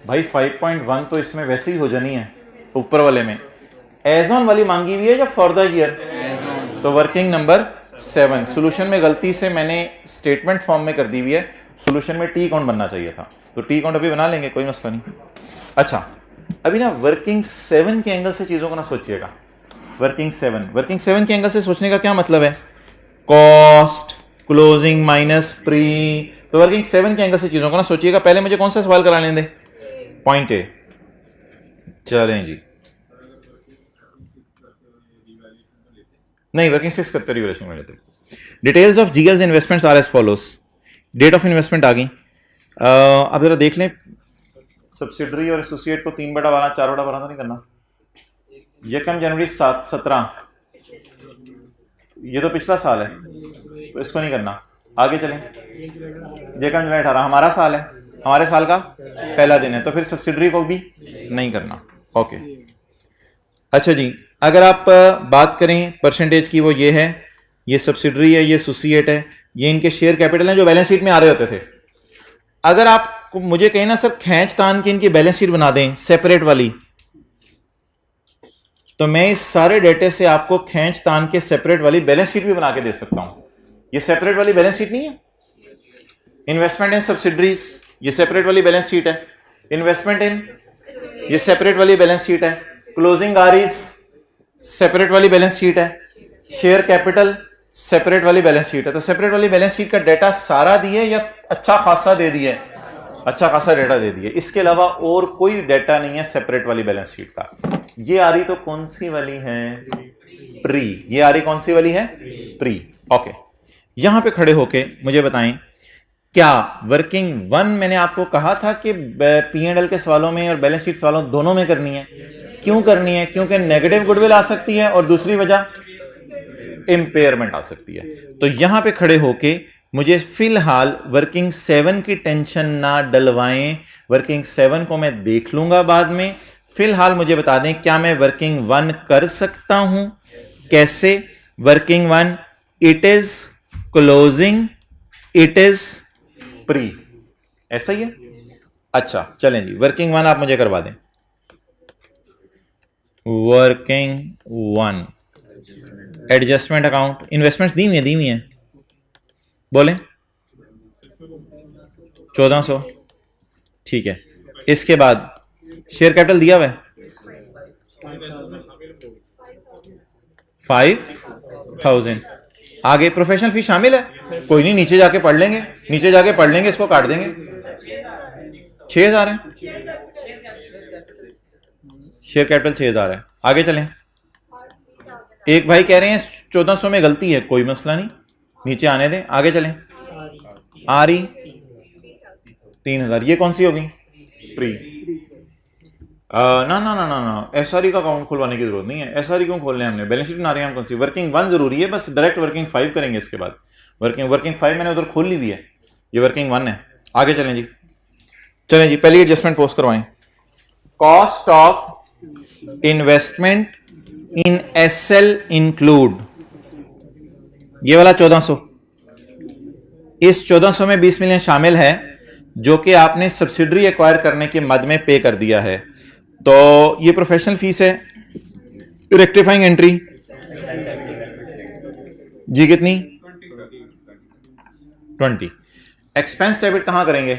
A: भाई 5.1 तो इसमें वैसे ही हो जानी है ऊपर वाले में। एज ऑन वाली मांगी हुई है या फॉर द ईयर? तो वर्किंग नंबर 7। सॉल्यूशन में गलती से मैंने स्टेटमेंट फॉर्म में कर दी हुई है, सॉल्यूशन में टी काउंट बनना चाहिए था, तो टी काउंट अभी बना लेंगे, कोई मसला नहीं। अच्छा, अभी ना वर्किंग 7 के एंगल से चीजों को ना सोचिएगा। वर्किंग 7 के एंगल से सोचने का क्या मतलब है? Cost, closing minus pre. तो वर्किंग 7 के एंगल से चीजों को ना सोचिएगा। पहले मुझे कौन सा सवाल करा लें दे? Point A. चलें जी, नहीं वर्किंग 6 करते रिवैल्यूएशन में लेते। Details of GLs investments are as follows. Date of investment आ गई। अब जरा देख लें, सब्सिडरी और एसोसिएट को 3/12 4/12 तो नहीं करना। 1 जनवरी 17, ये तो पिछला साल है तो इसको नहीं करना। आगे चलें, 1 जनवरी 18 हमारा साल है, हमारे साल का पहला दिन है, तो फिर सब्सिडरी को भी नहीं करना। ओके, अच्छा जी, अगर आप बात करें परसेंटेज की, वो ये है, ये सब्सिडरी है, ये एसोसिएट है, ये इनके शेयर कैपिटल हैं जो बैलेंस शीट में आ रहे होते थे। अगर आप मुझे कहें ना सर खींच तान के इनकी बैलेंस शीट बना दें सेपरेट वाली, तो मैं इस सारे डेटे से आपको खींच तान के सेपरेट वाली बैलेंस शीट भी बना के दे सकता हूं। ये सेपरेट वाली बैलेंस शीट नहीं है। इन्वेस्टमेंट इन सब्सिडरीज, ये सेपरेट वाली बैलेंस शीट है। इन्वेस्टमेंट इन, ये सेपरेट वाली बैलेंस शीट है। क्लोजिंग आरईज, सेपरेट वाली बैलेंस शीट है। शेयर कैपिटल, सेपरेट वाली बैलेंस शीट है। तो सेपरेट वाली बैलेंस शीट का डेटा सारा दिए या अच्छा खासा दे दिए? अच्छा खासा डेटा दे दिए। इसके अलावा और कोई डेटा नहीं है सेपरेट वाली बैलेंस शीट का। ये आ रही तो कौन सी वाली है? प्री। ये आ रही कौन सी वाली है? प्री। ओके, यहां पे खड़े होके मुझे बताएं, क्या वर्किंग 1 मैंने आपको कहा था कि P&L के सवालों में और बैलेंस शीट सवालों दोनों में करनी है? क्यों करनी है? क्योंकि नेगेटिव गुडविल आ सकती है और दूसरी वजह इंपेयरमेंट आ सकती है। तो यहां पे खड़े होके मुझे फिलहाल वर्किंग 7 की टेंशन ना डलवाएं। वर्किंग 7 को मैं देख लूंगा बाद में। फिलहाल मुझे बता दें, क्या मैं वर्किंग 1 कर सकता हूं? कैसे? Working 1, it is closing, it is pre, ऐसा ही है। अच्छा चलें जी, वर्किंग 1 आप मुझे करवा दें। वर्किंग 1 एडजस्टमेंट अकाउंट, इन्वेस्टमेंट्स दी हुई हैं, बोलें 1400, ठीक है। इसके बाद शेयर कैपिटल दिया हुआ है 5000। आगे प्रोफेशनल फी शामिल है? कोई नहीं, नीचे जाके पढ़ लेंगे, नीचे जाके पढ़ लेंगे, इसको काट देंगे। 6000 है शेयर कैपिटल, 6000 है। आगे चलें। एक भाई कह रहे हैं 1400 में गलती है, कोई मसला नहीं, नीचे आने दें। आगे चलें। आरई 3000, ये कौन सी होगी? प्री। ना ना ना ना ना, एसआरई का अकाउंट खुलवाने की जरूरत नहीं है। एसआरई क्यों खोलने हैं हमने, बैलेंस शीट बना रहे हैं हम कौन सी। वर्किंग 1 जरूरी है, बस डायरेक्ट वर्किंग 5 करेंगे इसके बाद। वर्किंग 5 मैंने उधर खोल ली भी है, ये वर्किंग 1 है। आगे चलें जी, चलें जी, पहली एडजस्टमेंट पोस्ट करवाएं। Cost of investment in SL include, ये वाला 1400, इस 1400 में 20 मिलियन शामिल है जो कि आपने सब्सिडरी एक्वायर करने के मद में पे कर दिया है। तो ये प्रोफेशनल फीस है। रेक्टिफाइंग एंट्री जी कितनी, 20। एक्सपेंस डेबिट कहां करेंगे,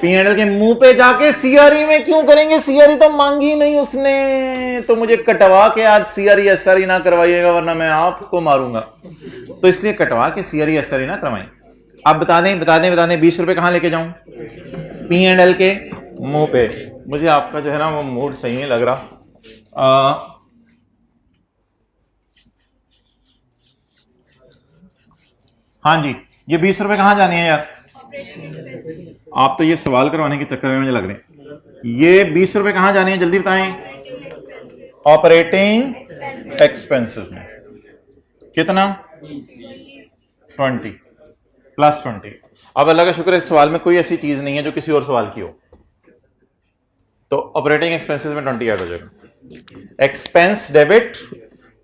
A: पीएनएल के मुंह पे जाके। सीआरई में क्यों करेंगे, सीआरई तो मांगी नहीं उसने, तो मुझे कटवा के आज सीआरई एसआरई ना करवाइएगा वरना मैं आपको मारूंगा। तो इसलिए कटवा के सीआरई एसआरई ना करवाएं। अब बता दें 20 रुपए कहां लेके जाऊं, पीएनएल के मुंह पे। मुझे आपका जो है ना वो मूड सही नहीं लग रहा। हाँ जी, ये 20 रुपए कहां जाने हैं यार, आप तो ये सवाल करवाने के चक्कर में मुझे लग रहे हैं। ये 20 रुपए कहां जाने हैं जल्दी बताएं, ऑपरेटिंग एक्सपेंसेस में। कितना, 20 प्लस 20। अब अल्लाह का शुक्र है इस सवाल में कोई ऐसी चीज नहीं है जो किसी और सवाल की हो, तो ऑपरेटिंग एक्सपेंसेस में 20 ऐड हो जाएगा। एक्सपेंस डेबिट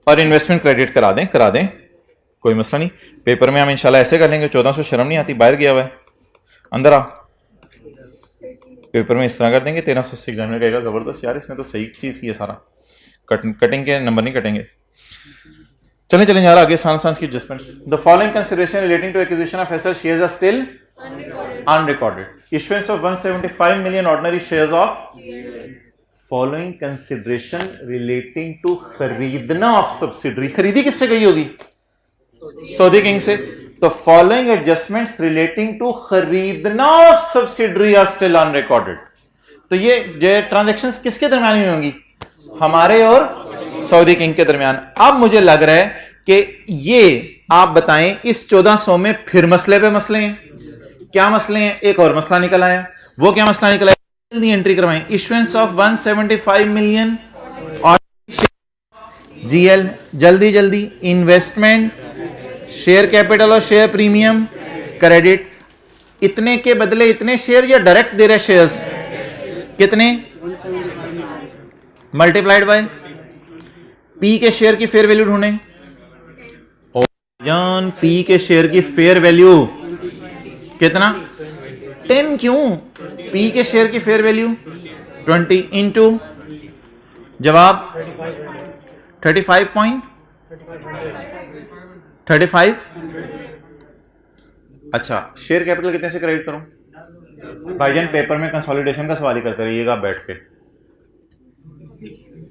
A: और इन्वेस्टमेंट क्रेडिट करा दें, कोई मसला नहीं। पेपर में हम इंशाल्लाह ऐसे कर लेंगे। 1400 शर्म नहीं आती, बाहर गया हुआ है, अंदर आ। पेपर में इस तरह कर देंगे। 1380 एग्जामिनर कहेगा जबरदस्त यार, इसने तो सही चीज की है, सारा कटिंग के नंबर नहीं कटेंगे। चलें यार आगे, सांस की adjustments. The following consideration relating to acquisition of SL shares are still unrecorded. Issuance of 175 million ordinary shares of, following consideration relating to खरीदना ऑफ सब्सिडरी। खरीदी किससे गई होगी, सऊदी किंग से। तो फॉलोइंग एडजस्टमेंट्स रिलेटिंग टू खरीदना of subsidiary are still unrecorded. तो ये ट्रांजैक्शंस किसके दरमियान हुई होंगी, हमारे और सऊदी किंग के दरमियान। अब मुझे लग रहा है कि ये आप बताएं इस 1400 में फिर मसले पे मसले हैं। क्या मसले हैं, एक और मसला निकल आया। वो क्या मसला निकला, जल्दी एंट्री करवाएं। इशुएंस ऑफ 175 मिलियन और जीएल, जल्दी। इन्वेस्टमेंट, शेयर कैपिटल और शेयर प्रीमियम क्रेडिट। इतने के बदले इतने शेयर या डायरेक्ट दे रहे शेयर्स, कितने, मल्टीप्लाइड बाय पी के शेयर की फेयर वैल्यू ढूंढें। जान पी के शेयर की फेयर वैल्यू कितना, 10। क्यों, पी के शेयर की फेयर वैल्यू 20 इंटू जवाब 35.35। अच्छा, शेयर कैपिटल कितने से क्रेडिट करूं भाईजान, पेपर में कंसोलिडेशन का सवाल ही करते रहिएगा आप बैठ के।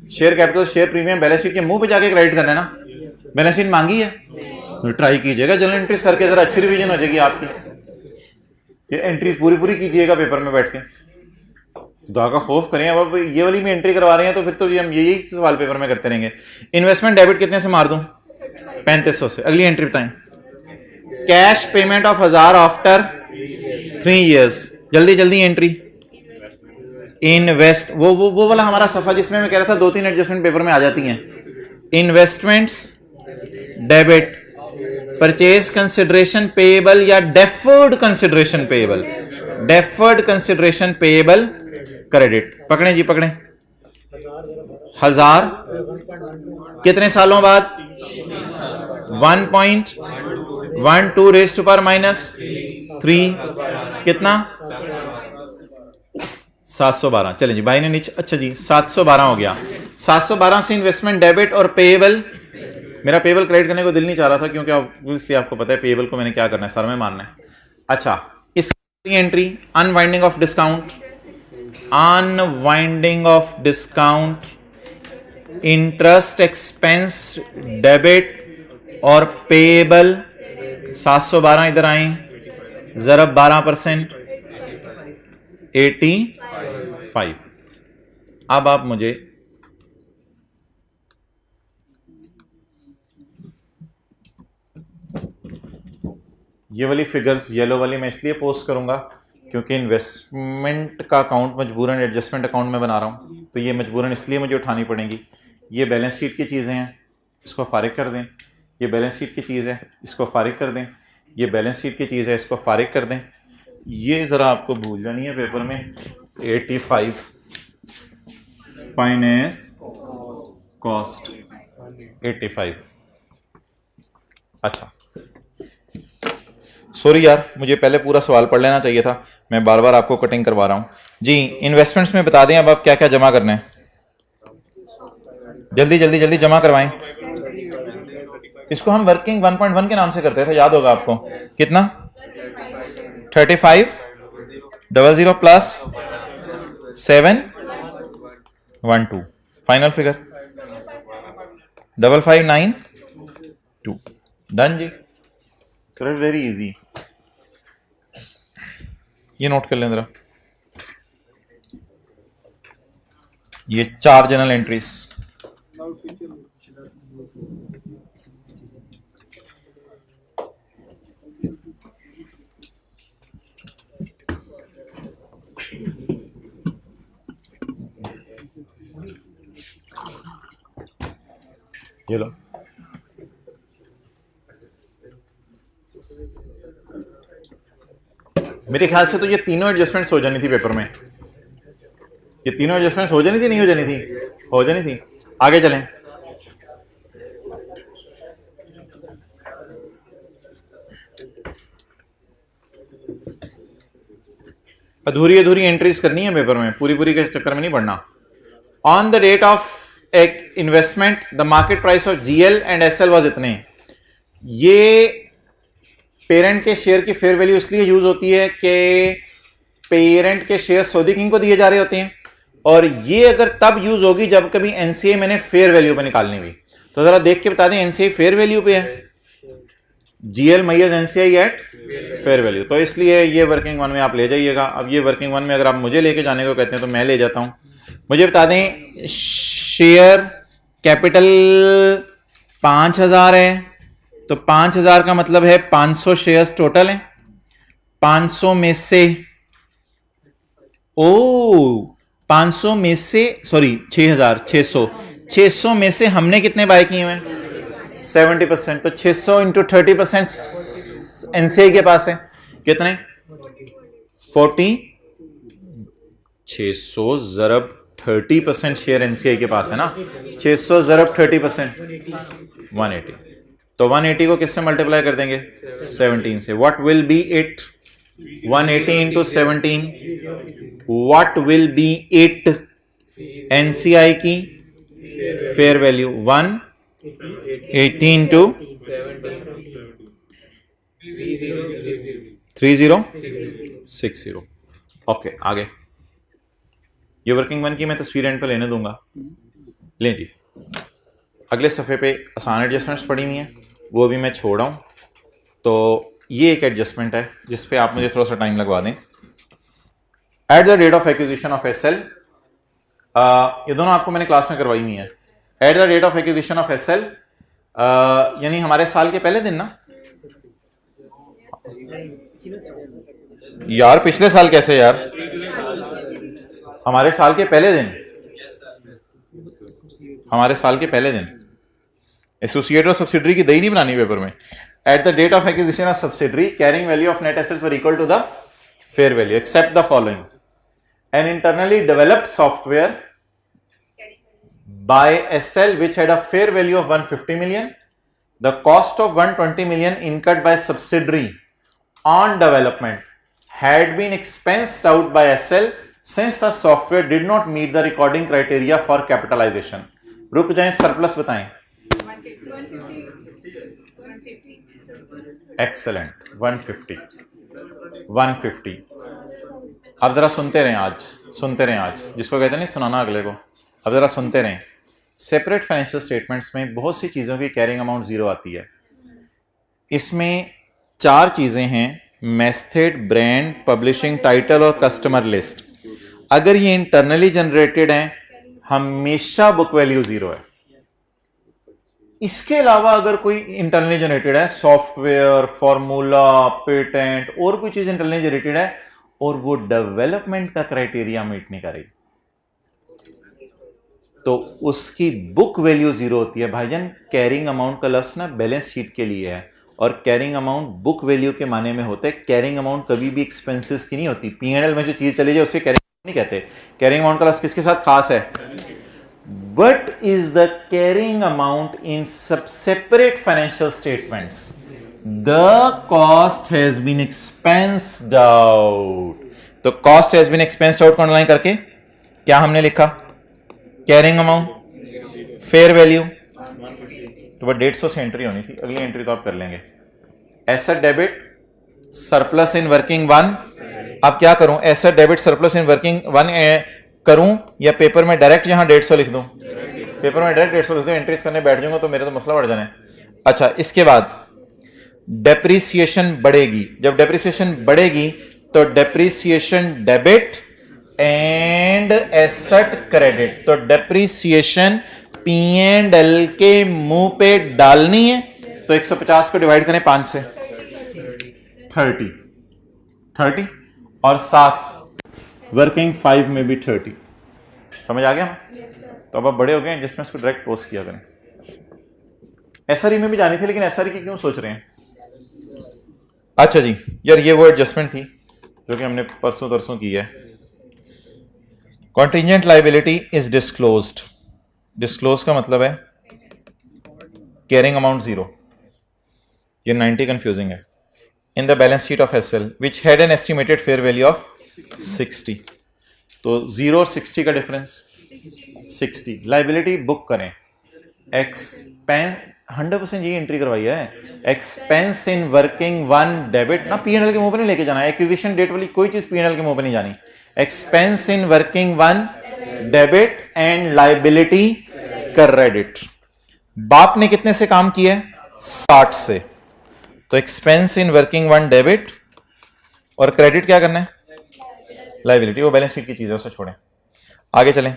A: Share capital, share premium balance sheet के मुंह पे जाके क्रेडिट करना है ना, बैलेंस शीट मांगी है तो ट्राई कीजिएगा, जनरल एंट्रीज करके जरा अच्छी रिवीजन हो जाएगी आपकी। ये एंट्री पूरी कीजिएगा पेपर में बैठ के, दुआ का खौफ करें। अब ये वाली में एंट्री करवा रहे हैं तो फिर तो हम यही सवाल पेपर में करते रहेंगे। इन्वेस्टमेंट डेबिट कितने से मार दूं, 3500 से। अगली एंट्री बताएं, cash payment of 1000 after 3 years। जल्दी एंट्री। इन्वेस्ट, वो वाला हमारा सफा जिसमें मैं कह रहा था 2-3 एडजस्टमेंट पेपर में आ जाती हैं। Investments debit, purchase consideration payable या deferred consideration payable, deferred consideration payable credit. पकड़ें जी, पकड़ें। 1000 कितने सालों बाद, 1.12 रेज़ टू पावर -3 कितना, 712। चलें जी, भाई ने नीचे, अच्छा जी 712 हो गया। 712 से इन्वेस्टमेंट डेबिट और पेएबल। मेरा पेएबल क्रेडिट करने को दिल नहीं चाह रहा था क्योंकि इसलिए आपको पता है पेएबल को मैंने क्या करना है, सर में मारना है। अच्छा, इसकी entry unwinding of discount, unwinding of discount, interest expense debit और पेएबल। 712 इधर आए, जरब 12%, 85। अब आप मुझे ये वाली फिगर्स, येलो वाली मैं इसलिए पोस्ट करूंगा क्योंकि इन्वेस्टमेंट का अकाउंट मजबूरन एडजस्टमेंट अकाउंट में बना रहा हूँ, तो ये मजबूरन इसलिए मुझे उठानी पड़ेंगी। ये बैलेंस शीट की चीज़ें हैं, इसको फारिग कर दें। ये बैलेंस शीट की चीज़ है, इसको फारिग कर दें। ये बैलेंस शीट की चीज़ है, इसको फारिग कर दें। ये ज़रा आपको भूल जानी है पेपर में, 85 फाइनेंस कॉस्ट 85। अच्छा सॉरी यार, मुझे पहले पूरा सवाल पढ़ लेना चाहिए था, मैं बार बार आपको कटिंग करवा रहा हूँ जी। इन्वेस्टमेंट्स में बता दें अब आप क्या क्या जमा करना है, जल्दी जल्दी जल्दी जमा करवाएं। इसको हम वर्किंग 1.1 के नाम से करते थे, याद होगा आपको। कितना? 3500 प्लस 712 फाइनल फिगर 5592। डन जी, वेरी इजी। ये नोट कर लें जरा, ये 4 जनरल एंट्रीज। ये लो, मेरे ख्याल से तो ये तीनों एडजस्टमेंट्स हो जानी थी पेपर में। ये तीनों एडजस्टमेंट्स हो जानी थी, नहीं हो जानी थी? हो जानी थी। आगे चलें। अधूरी अधूरी एंट्रीज करनी है पेपर में, पूरी पूरी के चक्कर में नहीं पढ़ना। ऑन द डेट ऑफ एक investment the market price of GL and SL was इतने। ये पेरेंट के शेयर की फेयर वैल्यू इसलिए यूज होती है कि पेरेंट के शेयर सऊदी किंग को दिए जा रहे होते हैं, और ये अगर तब यूज होगी जब कभी एनसीए मैंने फेयर वैल्यू पे निकालनी हुई। तो जरा देख के बता दें, एनसीए फेयर वैल्यू पे है, GL measures NCI at fair value, तो इसलिए ये वर्किंग वन में आप ले जाइएगा। अब ये वर्किंग वन में अगर आप मुझे लेके जाने को कहते हैं तो मैं ले जाता हूं। मुझे बता दें शेयर कैपिटल 5000 है, तो 5000 का मतलब है 500 शेयर्स टोटल हैं। 500 में से 500 में से सॉरी 600 में से हमने कितने बाय किए हुए हैं? 70%। तो 600 इंटू 30% एनसीआई के पास है कितने? 40। 600 ज़रब 30% शेयर एनसीआई के पास है ना। 600 ज़रब 30% 180। तो 180 को किससे मल्टीप्लाई कर देंगे? 17 से। What will be it? 180 into 17। What will be it? NCI की फेयर वैल्यू 180 इंटू 3060। ओके आगे। ये वर्किंग वन की मैं तस्वीर एंड पे लेने दूंगा। लें जी, अगले सफ़े पे आसान एडजस्टमेंट्स पड़ी हुई हैं, वो भी मैं छोड़ रहा हूँ। तो ये एक एडजस्टमेंट है जिस पे आप मुझे थोड़ा सा टाइम लगवा दें। At the date of acquisition of SL, ये दोनों आपको मैंने क्लास में करवाई हुई है। At the date of acquisition of SL यानी हमारे साल के पहले दिन ना यार, पिछले साल कैसे यार? हमारे साल के पहले दिन, हमारे साल के पहले दिन। एसोसिएट और सब्सिडरी की दही नहीं बनानी पेपर में। At the date of acquisition of subsidiary carrying value of net assets were equal to the fair value except the following: an internally developed software by SL which had a fair value of 150 million, the cost of 120 million incurred by subsidiary on development had been expensed out by SL since the software did not meet the recording criteria for capitalization. रुक जाएं, surplus बताएं। Excellent, 150। अब जरा सुनते रहें आज, जिसको कहते हैं नहीं सुनाना अगले को। अब जरा सुनते रहें। सेपरेट फाइनेंशियल स्टेटमेंट्स में बहुत सी चीज़ों की कैरिंग अमाउंट जीरो आती है। इसमें 4 चीज़ें हैं: मेथड, ब्रांड, पब्लिशिंग टाइटल और कस्टमर लिस्ट। अगर ये इंटरनली जनरेटेड हैं, हमेशा बुक वैल्यू जीरो है। इसके अलावा अगर कोई इंटरनली जनरेटेड है, सॉफ्टवेयर, फॉर्मूला, पेटेंट और कोई चीज़ इंटरनली जनरेटेड है, और वो डेवलपमेंट का क्राइटेरिया मीट नहीं कर रही, तो उसकी बुक वैल्यू जीरो होती है। भाईजान कैरिंग अमाउंट का लफ्ज ना बैलेंस शीट के लिए है, और कैरिंग अमाउंट बुक वैल्यू के माने में होता है। कैरिंग अमाउंट कभी भी एक्सपेंसेस की नहीं होती। P&L में जो चीज चली जाए उससे कैरिंग नहीं कहते। कैरिंग अमाउंट का लफ्ज किसके साथ खास है? What is the carrying amount in separate financial statements? The cost has been expensed out. तो cost has been expensed out को अंडरलाइन करके क्या हमने लिखा? कैरिंग अमाउंट, फेयर वैल्यू, तो वह 150 से एंट्री होनी थी। अगली एंट्री तो आप कर लेंगे। Asset debit surplus in working one. अब क्या करूं? Asset debit surplus in working one करूं या पेपर में डायरेक्ट यहां 150 लिख दूं? पेपर में डायरेक्ट 150 लिख दूं, एंट्रीज करने बैठ जाऊंगा तो मेरा तो मसला बढ़ जाना है। अच्छा, इसके बाद डेप्रिसिएशन बढ़ेगी। जब डेप्रिसिएशन बढ़ेगी तो depreciation debit and asset credit. तो डेप्रिसिएशन P&L के मुंह पे डालनी है, तो 150 को डिवाइड करें 5 से, 30 और साथ वर्किंग 5 में भी 30। समझ आ गया? तो अब आप बड़े हो गए जिसमें इसको डायरेक्ट पोस्ट किया करें। एसआरई में भी जानी थी, लेकिन एसआरई की क्यों सोच रहे हैं? अच्छा जी यार, ये वो एडजस्टमेंट थी जो कि हमने परसों तरसों की है। Contingent liability is disclosed. Disclose का मतलब है कैरिंग अमाउंट जीरो। ये 90 कंफ्यूजिंग है। In the balance sheet of SL which had an estimated fair value of 60। तो 0 और 60 का डिफरेंस 60। लाइबिलिटी बुक करें। एक्सपेंस 100% ये एंट्री करवाई है। Expense in working one debit ना, P&L के मुंह पे नहीं लेके जाना। एक्विजिशन डेट वाली कोई चीज P&L के मुंह पे नहीं जानी। Expense in working one debit and liability credit. बाप ने कितने से काम किया है? 60 से। तो expense in working one debit और क्रेडिट क्या करना है? लाइबिलिटी। वो बैलेंस शीट की चीज है, उसे छोड़ें, आगे चलें।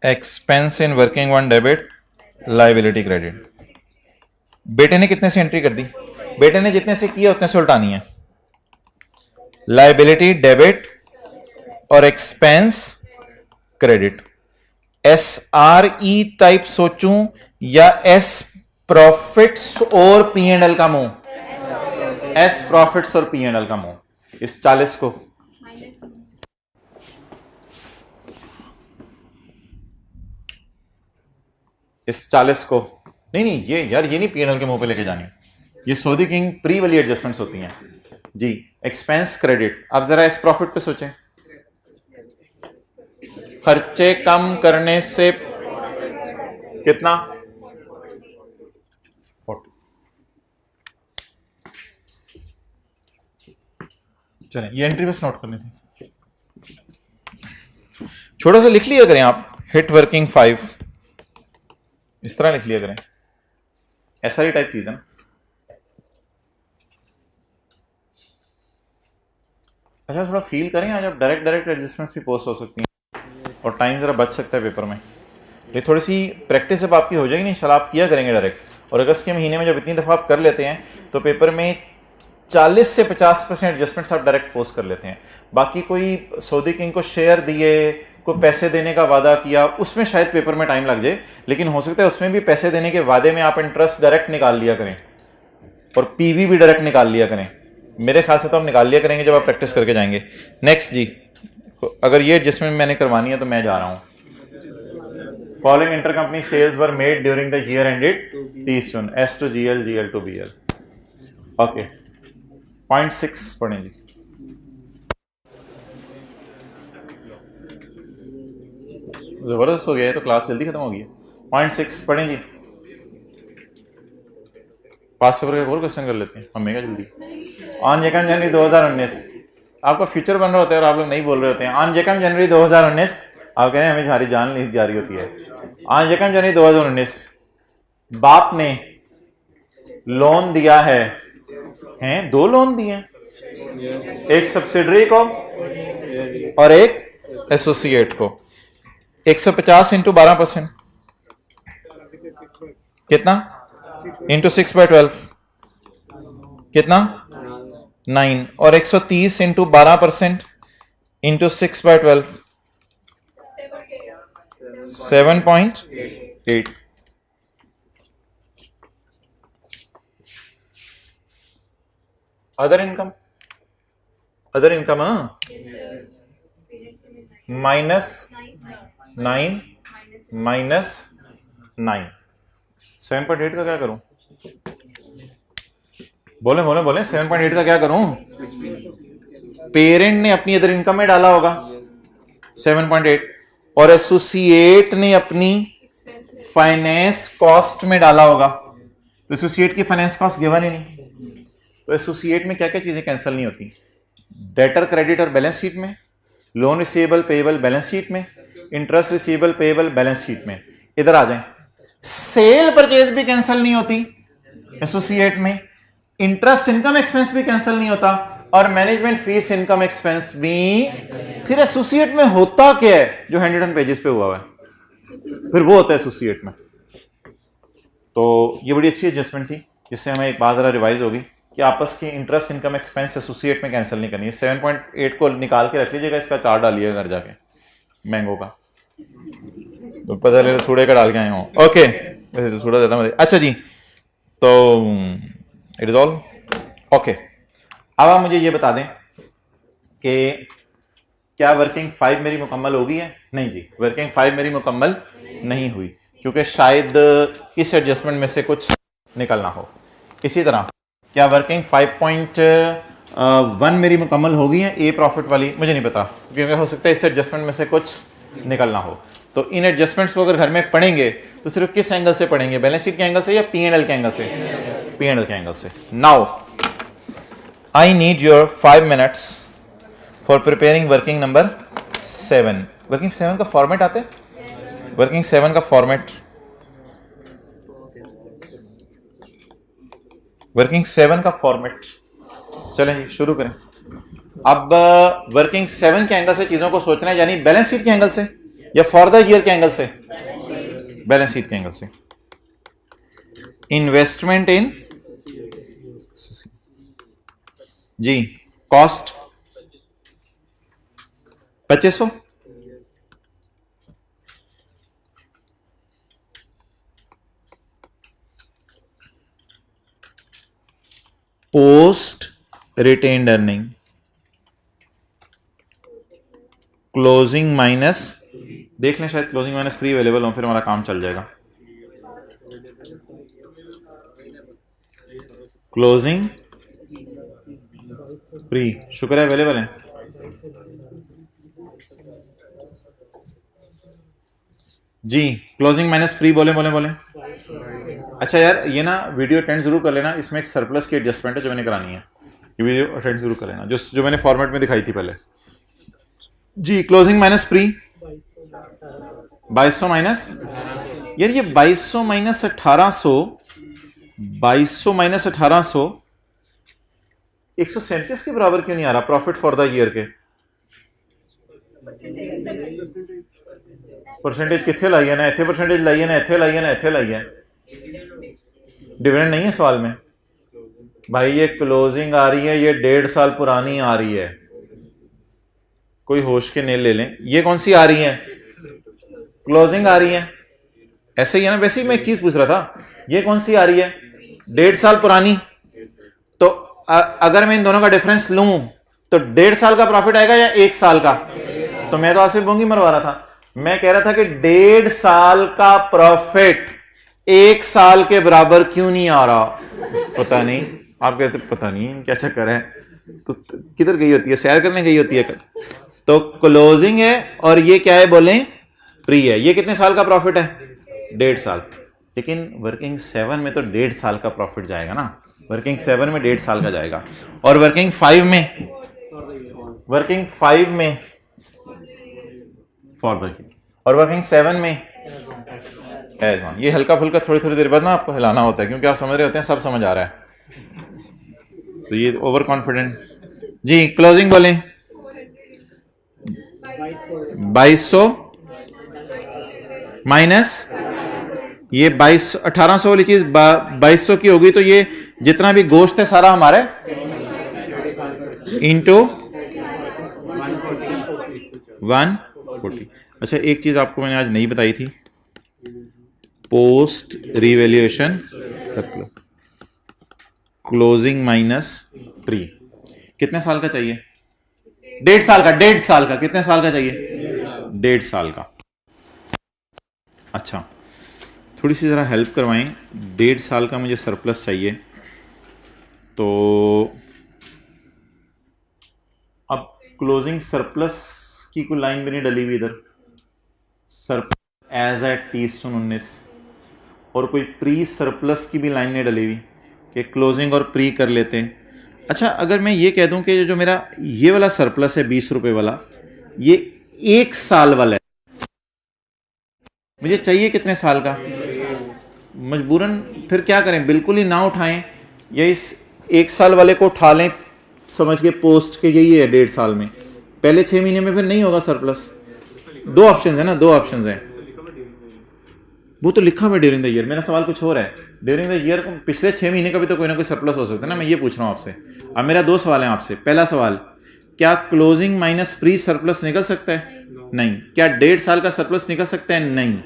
A: Expense in working one debit liability credit. बेटे ने कितने से एंट्री कर दी? बेटे ने जितने से किया उतने से उल्टानी है। लाइबिलिटी डेबिट और एक्सपेंस क्रेडिट। SRE टाइप सोचूं या एस प्रॉफिट्स और P&L का मुंह? एस प्रॉफिट्स और P&L का मुंह। इस 40 को नहीं ये यार, ये नहीं P&L के मुंह पे लेके जानी। ये सऊदी किंग प्री वाली एडजस्टमेंट्स होती हैं जी। Expense credit. अब जरा इस प्रॉफिट पे सोचें। खर्चे कम करने से कितना? 40। चलें, ये एंट्री बस नोट करनी थी। छोटा सा लिख लिया करें आप, हिट वर्किंग 5 इस तरह लिख लिया करें। ऐसा ही टाइप चीज है ना। अच्छा, थोड़ा फील करें आज आप डायरेक्ट एडजस्टमेंट्स भी पोस्ट हो सकती हैं और टाइम जरा बच सकता है पेपर में। ये थोड़ी सी प्रैक्टिस अब आपकी हो जाएगी, नहीं इंशाल्लाह आप किया करेंगे डायरेक्ट। और अगस्त के महीने में जब इतनी दफ़ा आप कर लेते हैं तो पेपर में 40 से 50% एडजस्टमेंट्स आप डायरेक्ट पोस्ट कर लेते हैं। बाकी कोई सऊदी किंग को शेयर दिए, को पैसे देने का वादा किया, उसमें शायद पेपर में टाइम लग जाए, लेकिन हो सकता है उसमें भी पैसे देने के वादे में आप इंटरेस्ट डायरेक्ट निकाल लिया करें और पीवी भी डायरेक्ट निकाल लिया करें। मेरे ख्याल से तो आप निकाल लिया करेंगे जब आप प्रैक्टिस करके जाएंगे। नेक्स्ट जी, अगर ये जिसमें मैंने करवानी है तो मैं जा रहा हूँ। Following inter company sales were made during the year ended T/Sun S to GL GL to BL। Okay, 0.6 पढ़ें जी। जबरदस्त हो गया है, तो क्लास जल्दी खत्म हो गई है। 0.6 पढ़ें जी। पास पेपर का और क्वेश्चन कर लेते हैं हम मेगा जल्दी। ऑन 2 जनवरी 2019 आपका फ्यूचर बन रहा होता है और आप लोग नहीं बोल रहे होते हैं। ऑन 2 जनवरी 2019 आप कह रहे हैं हमें हमारी जान नहीं जारी होती है। ऑन 2 जनवरी 2019 बाप ने लोन दिया है, हैं 2 लोन दिए हैं, एक सब्सिडरी को और एक एसोसिएट को। 150 इंटू 12% कितना? इंटू 6/12 कितना 9 और 130 इंटू 12% इंटू 6/12 7.8। अदर इनकम -9 -9 7.8 का क्या करूं? बोले 7.8 का क्या करूं? पेरेंट ने अपनी अदर इनकम में डाला होगा 7.8 और एसोसिएट ने अपनी फाइनेंस कॉस्ट में डाला होगा। तो एसोसिएट की फाइनेंस कॉस्ट गिवन ही नहीं, तो एसोसिएट में क्या क्या चीजें कैंसिल नहीं होती? डेटर क्रेडिटर बैलेंस शीट में, loan receivable payable balance sheet में, interest receivable payable balance sheet में। इधर आ जाए, सेल परचेज भी कैंसिल नहीं होती एसोसिएट में, इंटरेस्ट इनकम एक्सपेंस भी कैंसिल नहीं होता और मैनेजमेंट फीस इनकम एक्सपेंस भी। फिर एसोसिएट में होता क्या है जो 100 पेजेस पे हुआ है? फिर वो होता है एसोसिएट में। तो ये बड़ी अच्छी एडजस्टमेंट थी जिससे हमें एक बात जरा रिवाइज होगी कि आपस की इंटरेस्ट इनकम एक्सपेंस एसोसिएट में कैंसिल नहीं करनी है। 7.8 को निकाल के रख लीजिएगा, इसका चार्ट डालिएगा घर जाके मैंगो का, तो पता चले सूड़े का डाल के आए हो। ओके, वैसे सूड़ा देता मुझे। अच्छा जी, तो इट इज ऑल ओके। अब आप मुझे ये बता दें कि क्या वर्किंग 5 मेरी मुकम्मल हो गई है? नहीं जी, वर्किंग 5 मेरी मुकम्मल नहीं हुई क्योंकि शायद इस एडजस्टमेंट में से कुछ निकलना हो। इसी तरह क्या वर्किंग 5.1 मेरी मुकम्मल हो गई है ए प्रॉफिट वाली? मुझे नहीं पता क्योंकि हो सकता है इस एडजस्टमेंट में से कुछ निकलना हो। तो इन एडजस्टमेंट्स को अगर घर में पढ़ेंगे तो सिर्फ किस एंगल से पढ़ेंगे? बैलेंस शीट के एंगल से या P&L के एंगल से? P&L के एंगल से। Now I need your 5 minutes for preparing working number 7। Working 7 का फॉर्मेट आते हैं? वर्किंग 7 का फॉर्मेट, वर्किंग 7 का फॉर्मेट, चलें जी शुरू करें। अब वर्किंग 7 के एंगल से चीजों को सोचना है, यानी बैलेंस शीट के एंगल से या फॉर द ईयर के एंगल से? बैलेंस शीट के एंगल से। Investment in G cost 2500, post retained earning closing minus, देख लें शायद क्लोजिंग माइनस फ्री अवेलेबल हो, फिर हमारा काम चल जाएगा। क्लोजिंग फ्री, शुक्र है अवेलेबल है। जी क्लोजिंग माइनस फ्री बोले। अच्छा यार, ये ना वीडियो अटेंड जरूर कर लेना, इसमें एक सरप्लस की एडजस्टमेंट है जो मैंने करानी है, ये वीडियो अटेंड जरूर कर लेना जो मैंने फॉर्मेट में दिखाई थी पहले। जी क्लोजिंग माइनस फ्री 2200 माइनस, यार ये 2200 माइनस 1800, 2200 माइनस 1800 137 के बराबर क्यों नहीं आ रहा प्रॉफिट फॉर द ईयर के? परसेंटेज कितने लाई है ना, इतने परसेंटेज लाई है ना, इतने लाई है ना, इतने लाई है। डिविडेंड नहीं है सवाल में भाई, ये क्लोजिंग आ रही है, ये 1.5 साल पुरानी आ रही है, कोई होश के नेल ले लें। ये कौन सी आ रही है? क्लोजिंग आ रही है, ऐसे ही है ना। वैसे ही मैं एक चीज पूछ रहा था, ये कौन सी आ रही है? 1.5 साल पुरानी। तो अगर मैं इन दोनों का डिफरेंस लूं तो 1.5 साल का प्रॉफिट आएगा या 1 साल का? तो मैं तो आपसे बोंगी मरवा रहा था, मैं कह रहा था कि 1.5 साल का प्रॉफिट 1 साल के बराबर क्यों नहीं आ रहा? पता नहीं, आप कहते पता नहीं क्या चक्कर है। तो किधर गई होती है? सैर करने गई होती है। तो क्लोजिंग है और ये क्या है बोलें? प्री है। ये कितने साल का प्रॉफिट है? 1.5 साल। लेकिन वर्किंग 7 में तो 1.5 साल का प्रॉफिट जाएगा ना, वर्किंग 7 में 1.5 साल का जाएगा। और वर्किंग 5 में फॉर द ईयर, और वर्किंग 7 में एज ऑन। ये हल्का फुल्का थोड़ी देर बाद ना आपको हिलाना होता है क्योंकि आप समझ रहे होते हैं सब समझ आ रहा है, तो ये ओवर कॉन्फिडेंट। जी क्लोजिंग बोलें 2200 माइनस ये 1800 वाली चीज 2200 की होगी, तो ये जितना भी गोश्त है सारा हमारा इंटू 140। अच्छा, एक चीज आपको मैंने आज नहीं बताई थी, post revaluation circular, closing minus pre. कितने साल का चाहिए? 1.5 साल का। 1.5 साल का। कितने साल का चाहिए? 1.5 साल का। अच्छा, थोड़ी सी ज़रा हेल्प करवाएं। 1.5 साल का मुझे सरप्लस चाहिए, तो अब क्लोजिंग सरप्लस की कोई लाइन भी नहीं डली हुई इधर, सरप्लस एज एट 30/19, और कोई प्री सरप्लस की भी लाइन नहीं डली हुई कि क्लोजिंग और प्री कर लेते हैं। अच्छा, अगर मैं ये कह दूं कि जो मेरा ये वाला सरप्लस है 20 रुपये वाला, ये 1 साल वाला है, मुझे चाहिए कितने साल का? मजबूरन फिर क्या करें, बिल्कुल ही ना उठाएं या इस 1 साल वाले को उठा लें समझ के पोस्ट के यही है 1.5 साल में, पहले 6 महीने में फिर नहीं होगा सरप्लस। 2 ऑप्शन है ना, 2 ऑप्शन है। वो तो लिखा हुआ ड्यूरिंग द ईयर, मेरा सवाल कुछ और है। ड्यूरिंग द ईयर पिछले 6 महीने का भी तो कोई ना कोई सरप्लस हो सकता है ना, मैं ये पूछ रहा हूँ आपसे। अब मेरा 2 सवाल हैं आपसे। पहला सवाल, क्या क्लोजिंग माइनस प्री सरप्लस निकल सकता है? नहीं। क्या 1.5 साल का सरप्लस निकल सकता है? नहीं।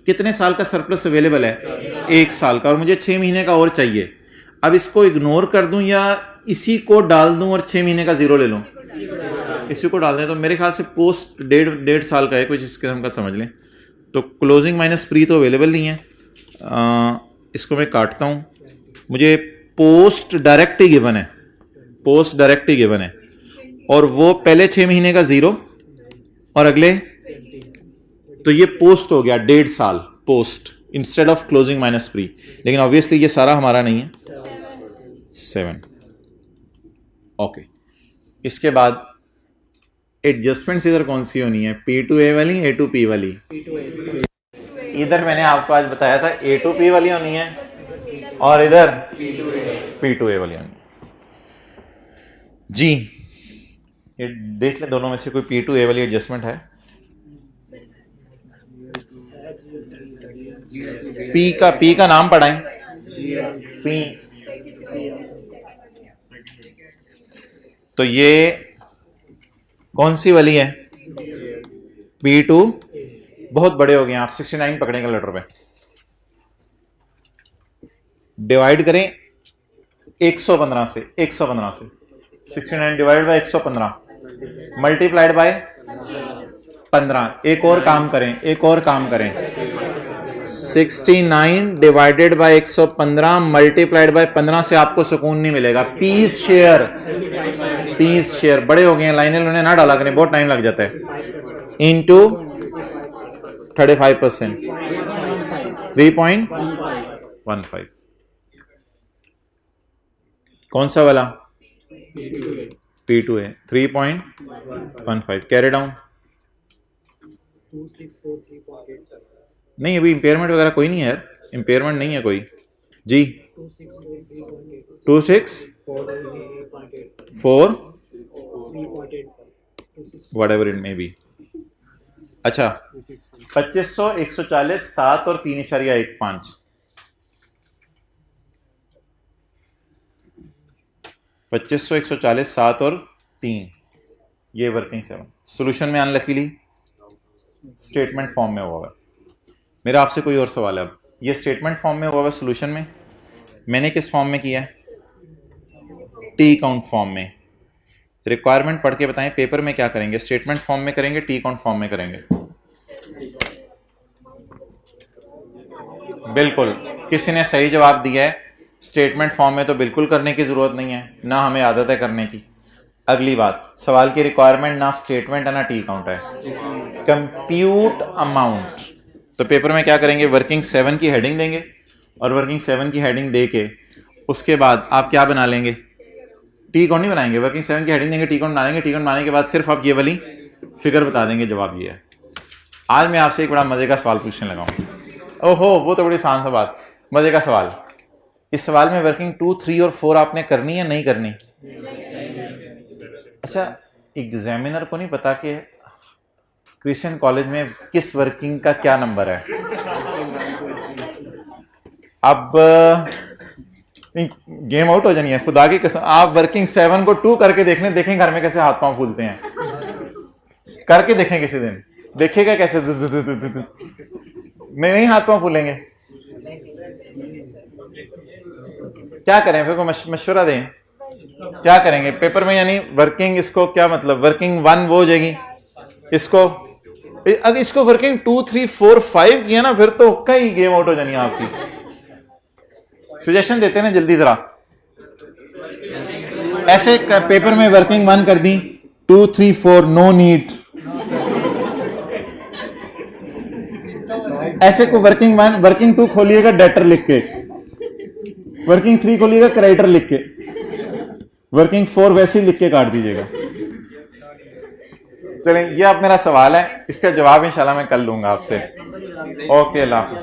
A: कितने साल का सरप्लस अवेलेबल है? 1 साल का, और मुझे 6 महीने का और चाहिए। अब इसको इग्नोर कर दूं या इसी को डाल दूं और 6 महीने का जीरो ले लूं? इसी को डाल दें, तो मेरे ख्याल से पोस्ट 1.5 साल का है, कुछ इस किस्म का समझ लें। तो क्लोजिंग माइनस प्री तो अवेलेबल नहीं है, इसको मैं काटता हूँ। मुझे पोस्ट डायरेक्ट ही गिवन है, पोस्ट डायरेक्ट ही गिवन है, और वो पहले 6 महीने का जीरो और अगले, तो ये पोस्ट हो गया 1.5 साल post instead of closing minus pre. लेकिन ऑब्वियसली ये सारा हमारा नहीं है। 7। ओके, इसके बाद एडजस्टमेंट्स इधर कौन सी होनी है? P2A वाली, A2P वाली? इधर मैंने आपको आज बताया था A2P वाली होनी है, और इधर P2A वाली होनी है जी। ये देख ले दोनों में से कोई P2A वाली एडजस्टमेंट है? P का नाम पढ़ाएं। P, तो ये कौन सी वाली है? P2। बहुत बड़े हो गए आप, 69 पकड़ेंगे लेटर पे। डिवाइड करें 115 से, 69 डिवाइड बाय 115 मल्टीप्लाइड बाय 15। एक और काम करें, 69 डिवाइडेड बाय 115 मल्टीप्लाइड बाय 15 से आपको सुकून नहीं मिलेगा। पीस शेयर, बड़े हो गए हैं, लाइनें उन्हें ना डाला करें, बहुत टाइम लग जाता है। इंटू 35%, 3.15। कौन सा वाला? P2 है। 3.15 कैरी डाउन। नहीं, अभी इंपेयरमेंट वगैरह कोई नहीं है यार, इंपेयरमेंट नहीं है कोई जी। 264 whatever it may be। अच्छा, 2500, 140, 7 और 3.15। 2500, 140, 7 और 3, ये वर्किंग 7। सोल्यूशन में अनलकीली स्टेटमेंट फॉर्म में हुआ है। मेरा आपसे कोई और सवाल है। अब ये स्टेटमेंट फॉर्म में हुआ है, सोल्यूशन में मैंने किस फॉर्म में किया है? टी काउंट फॉर्म में। रिक्वायरमेंट पढ़ के बताएं, पेपर में क्या करेंगे? स्टेटमेंट फॉर्म में करेंगे, टी काउंट फॉर्म में करेंगे? बिल्कुल, किसी ने सही जवाब दिया है। स्टेटमेंट फॉर्म में तो बिल्कुल करने की ज़रूरत नहीं है, ना हमें आदत है करने की। अगली बात, सवाल की रिक्वायरमेंट ना स्टेटमेंट है ना टी काउंट है, कंप्यूट अमाउंट। तो पेपर में क्या करेंगे? वर्किंग 7 की हेडिंग देंगे, और वर्किंग 7 की हेडिंग दे के उसके बाद आप क्या बना लेंगे? टी काउंट नहीं बनाएंगे, वर्किंग 7 की हेडिंग देंगे, टी काउंट बनाएंगे। टी काउंट बनाने के बाद सिर्फ आप ये वाली फिगर बता देंगे, जवाब ये है। आज मैं आपसे एक बड़ा मजे का सवाल पूछने लगा हूँ। ओहो, वो तो बड़ी आसान सा बात, मजे का सवाल। इस सवाल में वर्किंग 2, 3 और 4 आपने करनी या नहीं करनी? अच्छा, एग्जामिनर को नहीं पता कि क्रिश्चियन कॉलेज में किस वर्किंग का क्या नंबर है? अब गेम आउट हो जानी है खुदा की कसम। आप वर्किंग 7 को 2 करके देखें घर में कैसे हाथ पांव फूलते हैं, करके देखें किसी दिन, देखिएगा कैसे नहीं हाथ पांव फूलेंगे। क्या करें फिर, मशवरा दें क्या करेंगे पेपर में, यानी वर्किंग इसको क्या मतलब, वर्किंग 1 वो हो जाएगी, इसको अगर इसको वर्किंग 2 3 4 5 किया ना फिर तो कई गेम आउट हो जानी है आपकी। सजेशन देते हैं ना जल्दी जरा, ऐसे पेपर में वर्किंग 1 कर दी, 2 3 4 नो नीड, ऐसे को वर्किंग 1 वर्किंग 2 खोलिएगा डेटर लिख के, वर्किंग 3 खोलिएगा क्रेडिटर लिख के, वर्किंग 4 वैसे ही लिख के काट दीजिएगा। चलें, ये अब मेरा सवाल है, इसका जवाब इंशाल्लाह मैं कल लूंगा आपसे। ओके, अल्लाह हाफिज।